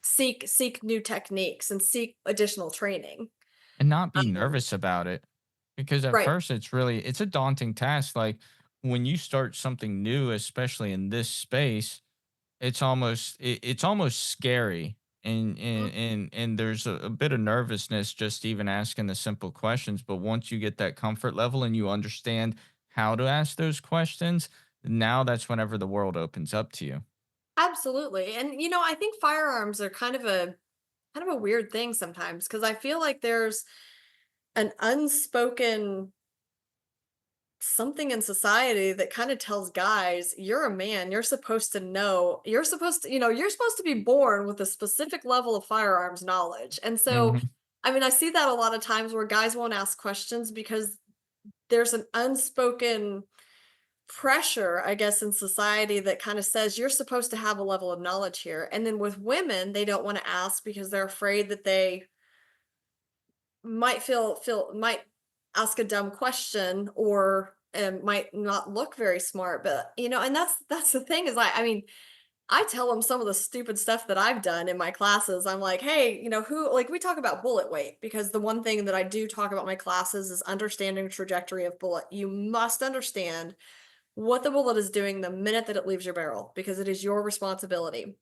Speaker 4: seek new techniques and seek additional training.
Speaker 3: And not be
Speaker 4: Um,
Speaker 3: nervous about it because at
Speaker 4: right.
Speaker 3: first it's a daunting task. Like when you start something new, especially in this space, it's almost scary
Speaker 4: Mhm.
Speaker 3: and there's a bit of nervousness just even asking the simple questions. But once you get that comfort level and you understand how to ask those questions, now that's whenever the world opens up to you.
Speaker 4: Absolutely. And I think firearms are kind of a weird thing sometimes because I feel like there's an unspoken something in society that kind of tells guys, you're a man, you're supposed to know, you're supposed to be born with a specific level of firearms knowledge. And so,
Speaker 3: Hmm.
Speaker 4: I mean, I see that a lot of times where guys won't ask questions because there's an unspoken pressure, I guess, in society that kind of says you're supposed to have a level of knowledge here. And then with women, they don't want to ask because they're afraid that they might ask a dumb question or might not look very smart. But and that's the thing is I mean, I tell them some of the stupid stuff that I've done in my classes. I'm like, hey, who, like, we talk about bullet weight because the one thing that I do talk about in my classes is understanding the trajectory of bullet. You must understand what the bullet is doing the minute that it leaves your barrel because it is your responsibility.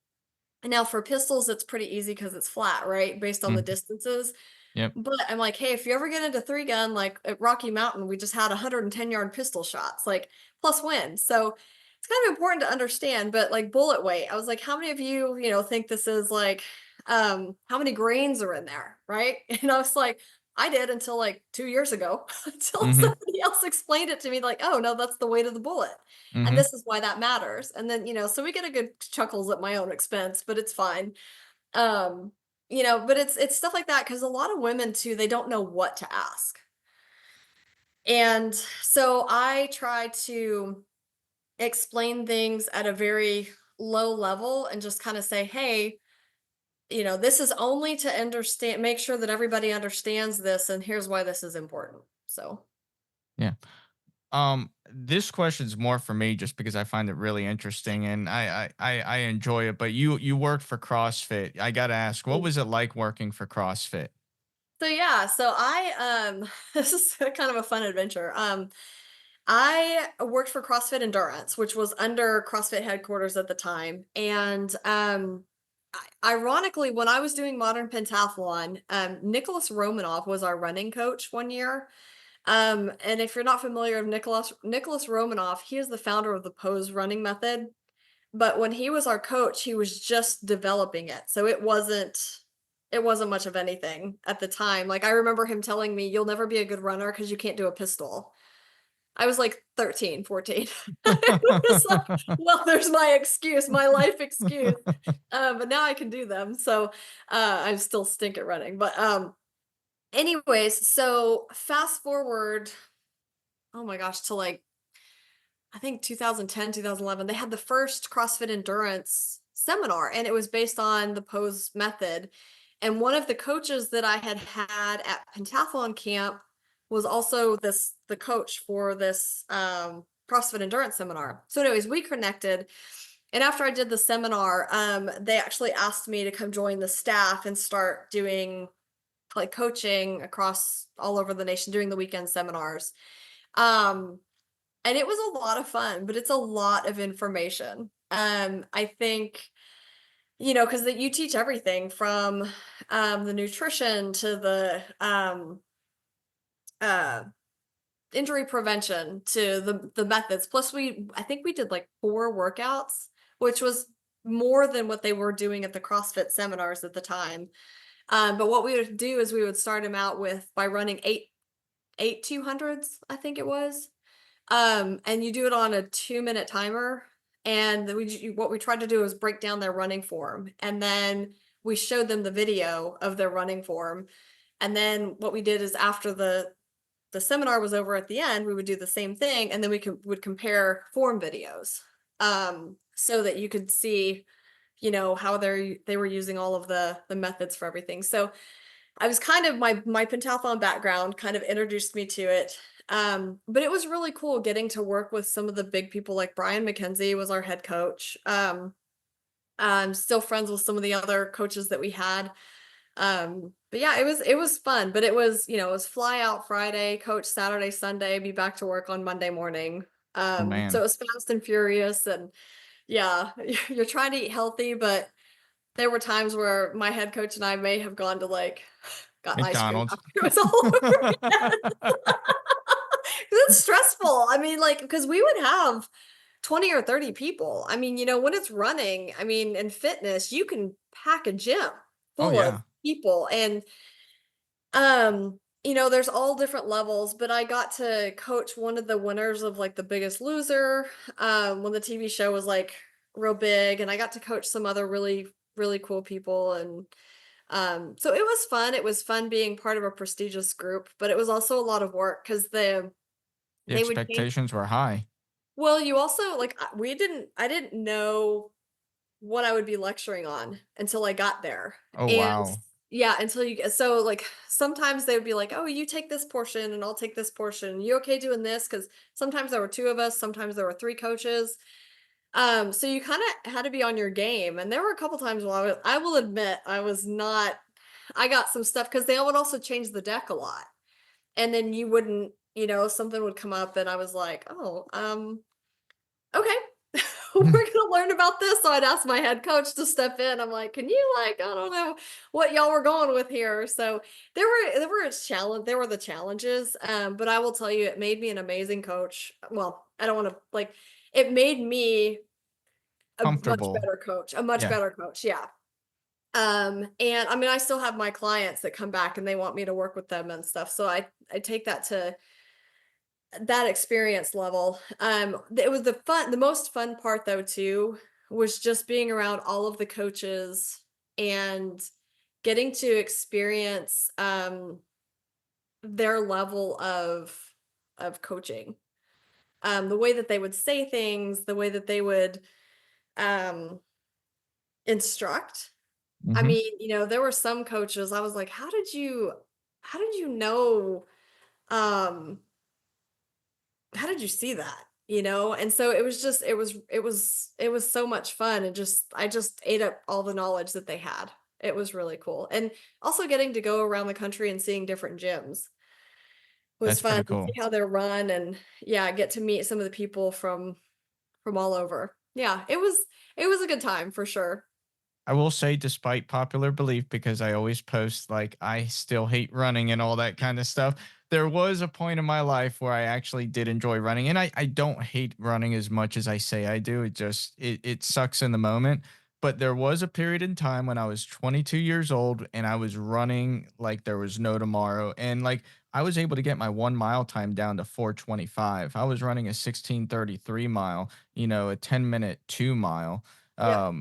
Speaker 4: And now for pistols, it's pretty easy because it's flat, right? Based on the
Speaker 3: Hmm.
Speaker 4: distances.
Speaker 3: Yep.
Speaker 4: But I'm like, hey, if you ever get into three gun, like at Rocky Mountain, we just had 110-yard pistol shots, like plus wind. So it's kind of important to understand. But like bullet weight, I was like, how many of you, think this is like, how many grains are in there, right? And I was like, I did until like 2 years ago, until
Speaker 3: Hmm.
Speaker 4: somebody else explained it to me, like, oh no, that's the weight of the bullet, and
Speaker 3: Hmm.
Speaker 4: this is why that matters. And then so we get a good chuckles at my own expense, but it's fine. Um, but it's stuff like that because a lot of women too, they don't know what to ask. And so I try to explain things at a very low level and just kind of say, hey, this is only to understand, make sure that everybody understands this, and here's why this is important. So,
Speaker 3: Yeah. This question's more for me just because I find it really interesting and I enjoy it. But you worked for CrossFit. I gotta ask, what
Speaker 4: mm.
Speaker 3: was it like working for CrossFit?
Speaker 4: So yeah, so this is kind of a fun adventure. I worked for CrossFit Endurance, which was under CrossFit headquarters at the time. And ironically, when I was doing modern pentathlon, Nicholas Romanov was our running coach one year. And if you're not familiar with Nicholas Romanov, he is the founder of the pose running method. But when he was our coach, he was just developing it. So it wasn't much of anything at the time. Like I remember him telling me, "You'll never be a good runner because you can't do a pistol." I was like 13, 14. It was like, well, there's my excuse, my life excuse. But now I can do them. So I still stink at running. But anyways, so fast forward, oh my gosh, to like I think 2010, 2011, they had the first CrossFit endurance seminar, and it was based on the pose method. And one of the coaches that I had at pentathlon camp was also the coach for this CrossFit endurance seminar. So, anyways, we connected. And after I did the seminar, they actually asked me to come join the staff and start doing like coaching across all over the nation, doing the weekend seminars. Um, and it was a lot of fun, but it's a lot of information. I think, because that you teach everything from the nutrition to the uh, injury prevention to the methods. Plus, I think we did like 4 workouts, which was more than what they were doing at the CrossFit seminars at the time. But what we would do is we would start them out by running eight 200s, I think it was. And you do it on a 2-minute timer. And what we tried to do is break down their running form. And then we showed them the video of their running form. And then what we did is after the seminar was over at the end, we would do the same thing. And then would compare form videos, so that you could see, how they were using all of the methods for everything. So I was kind of my pentathlon background kind of introduced me to it. But it was really cool getting to work with some of the big people, like Brian McKenzie was our head coach. I'm still friends with some of the other coaches that we had. But yeah, it was fun, but it was fly out Friday, coach Saturday, Sunday, be back to work on Monday morning.
Speaker 3: Oh
Speaker 4: So
Speaker 3: man,
Speaker 4: it was fast and furious, and yeah, you're trying to eat healthy, but there were times where my head coach and I may have gone to like got ice cream
Speaker 3: McDonald's.
Speaker 4: after it was all over. It's stressful. I mean, like, because we would have 20 or 30 people. I mean, when it's running, I mean, in fitness, you can pack a gym
Speaker 3: Oh
Speaker 4: full of
Speaker 3: yeah,
Speaker 4: people. And there's all different levels, but I got to coach one of the winners of like The Biggest Loser, when the TV show was like real big, and I got to coach some other really, really cool people. And so it was fun. It was fun being part of a prestigious group, but it was also a lot of work because
Speaker 3: the
Speaker 4: they would change.
Speaker 3: expectations were high.
Speaker 4: Well, you also like I didn't know what I would be lecturing on until I got there.
Speaker 3: Oh
Speaker 4: And
Speaker 3: wow.
Speaker 4: yeah, until you get so like sometimes they would be like, "Oh, you take this portion and I'll take this portion. You okay doing this?" Because sometimes there were 2 of us, sometimes there were 3 coaches. So you kind of had to be on your game. And there were a couple times where I will admit I was not. I got some stuff because they would also change the deck a lot, and then you wouldn't, something would come up, and I was like, "Oh, okay." We're gonna learn about this. So I'd ask my head coach to step in. I'm like, can you like, I don't know what y'all were going with here. So there were the challenges. But I will tell you, it made me an amazing coach. Well, I don't want to like it made me a much
Speaker 3: Comfortable.
Speaker 4: better coach, a much
Speaker 3: Yeah.
Speaker 4: better coach. Yeah. And I mean, I still have my clients that come back and they want me to work with them and stuff. So I take that to that experience level. It was the most fun part though too was just being around all of the coaches and getting to experience their level of coaching. The way that they would say things, the way that they would um instruct. I
Speaker 3: Hmm.
Speaker 4: mean, there were some coaches I was like, how did you know um how did you see that? And so it was just it was so much fun, and just I just ate up all the knowledge that they had. It was really cool. And also getting to go around the country and seeing different gyms was
Speaker 3: That's
Speaker 4: fun,
Speaker 3: pretty
Speaker 4: and see
Speaker 3: cool.
Speaker 4: how they're run, and yeah, get to meet some of the people from all over. Yeah, it was a good time for sure.
Speaker 3: I will say, despite popular belief, because I always post like I still hate running and all that kind of stuff, there was a point in my life where I actually did enjoy running. And I don't hate running as much as I say I do. It sucks in the moment. But there was a period in time when I was 22 years old and I was running like there was no tomorrow. And like I was able to get my 1 mile time down to 4:25. I was running a 16:33 mile, a 10-minute 2 mile.
Speaker 4: Yep.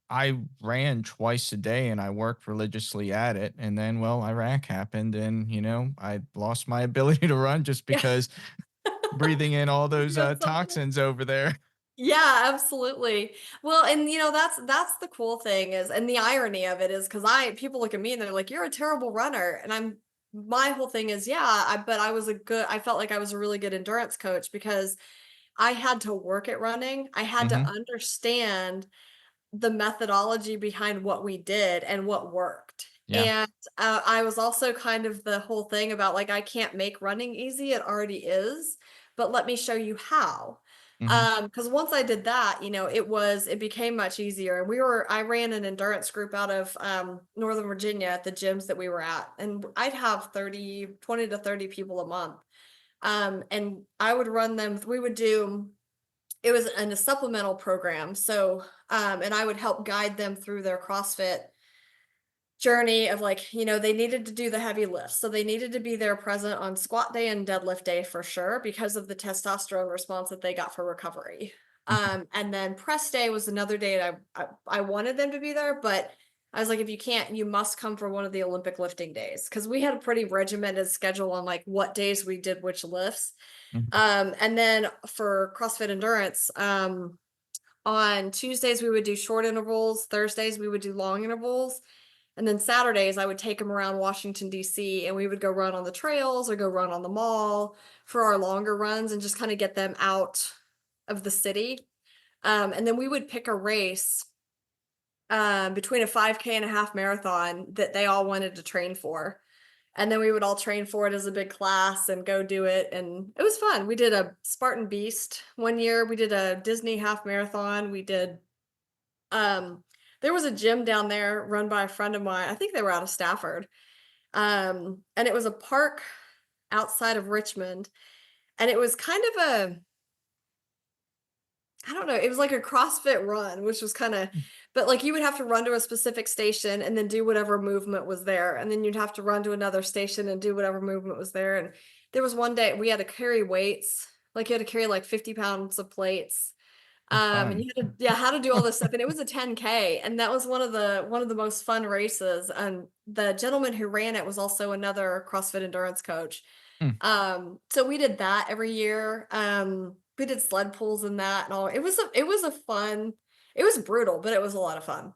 Speaker 3: I ran twice a day and I worked religiously at it. And then, well, Iraq happened and, I lost my ability to run just
Speaker 4: Yeah.
Speaker 3: because breathing in all
Speaker 4: You
Speaker 3: those
Speaker 4: got something.
Speaker 3: toxins over there.
Speaker 4: Yeah, absolutely. Well, and that's the cool thing is, and the irony of it is, because I people look at me and they're like, "You're a terrible runner," and my whole thing is, yeah, but I felt like I was a really good endurance coach because I had to work at running. I had to
Speaker 3: Hmm.
Speaker 4: understand the methodology behind what we did and what worked.
Speaker 3: Yeah.
Speaker 4: And I was also kind of the whole thing about like, I can't make running easy. It already is, but let me show you how.
Speaker 3: Hmm.
Speaker 4: Because once I did that, it became much easier. And I ran an endurance group out of Northern Virginia at the gyms that we were at. And I'd have 20 to 30 people a month. And I would run them, we would do it was in a supplemental program. So, and I would help guide them through their CrossFit journey of like, they needed to do the heavy lifts. So they needed to be there present on squat day and deadlift day for sure because of the testosterone response that they got for recovery.
Speaker 3: Hmm.
Speaker 4: And then press day was another day that I wanted them to be there, but I was like, if you can't, you must come for one of the Olympic lifting days because we had a pretty regimented schedule on like what days we did which lifts.
Speaker 3: Hmm.
Speaker 4: And then for CrossFit Endurance, on Tuesdays we would do short intervals, Thursdays we would do long intervals, and then Saturdays I would take them around Washington D.C. and we would go run on the trails or go run on the mall for our longer runs and just kind of get them out of the city. And then we would pick a race between a 5K and a half marathon that they all wanted to train for. And then we would all train for it as a big class and go do it. And it was fun. We did a Spartan Beast one year. We did a Disney half marathon. Um, there was a gym down there run by a friend of mine. I think they were out of Stafford. And it was a park outside of Richmond. And it was kind of I don't know, it was like a CrossFit run, which was kinda, but, like, you would have to run to a specific station and then do whatever movement was there, and then you'd have to run to another station and do whatever movement was there. And there was one day we had to carry weights, like, you had to carry, like, 50 pounds of plates, and
Speaker 3: Fun.
Speaker 4: you had to, yeah, how to do all this stuff, and it was a 10K, and that was one of the most fun races. And the gentleman who ran it was also another CrossFit endurance coach.
Speaker 3: Mm.
Speaker 4: So we did that every year. We did sled pulls and that and all. It was a fun. It was brutal, but it was a lot of fun.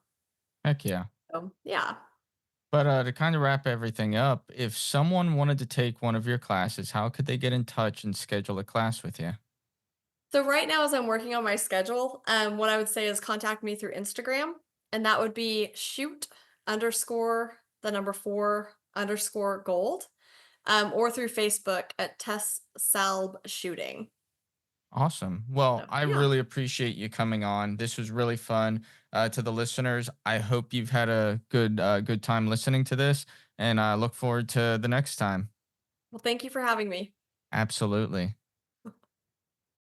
Speaker 3: Heck yeah.
Speaker 4: So yeah.
Speaker 3: But to kind of wrap everything up, if someone wanted to take one of your classes, how could they get in touch and schedule a class with you?
Speaker 4: So right now, as I'm working on my schedule, what I would say is contact me through Instagram, and that would be shoot underscore the number four underscore gold, or through Facebook at Tes Salb Shooting.
Speaker 3: Awesome. Well,
Speaker 4: So
Speaker 3: I
Speaker 4: yeah.
Speaker 3: really appreciate you coming on. This was really fun. To the listeners, I hope you've had a good time listening to this, and I look forward to the next time.
Speaker 4: Well, thank you for having me.
Speaker 3: Absolutely.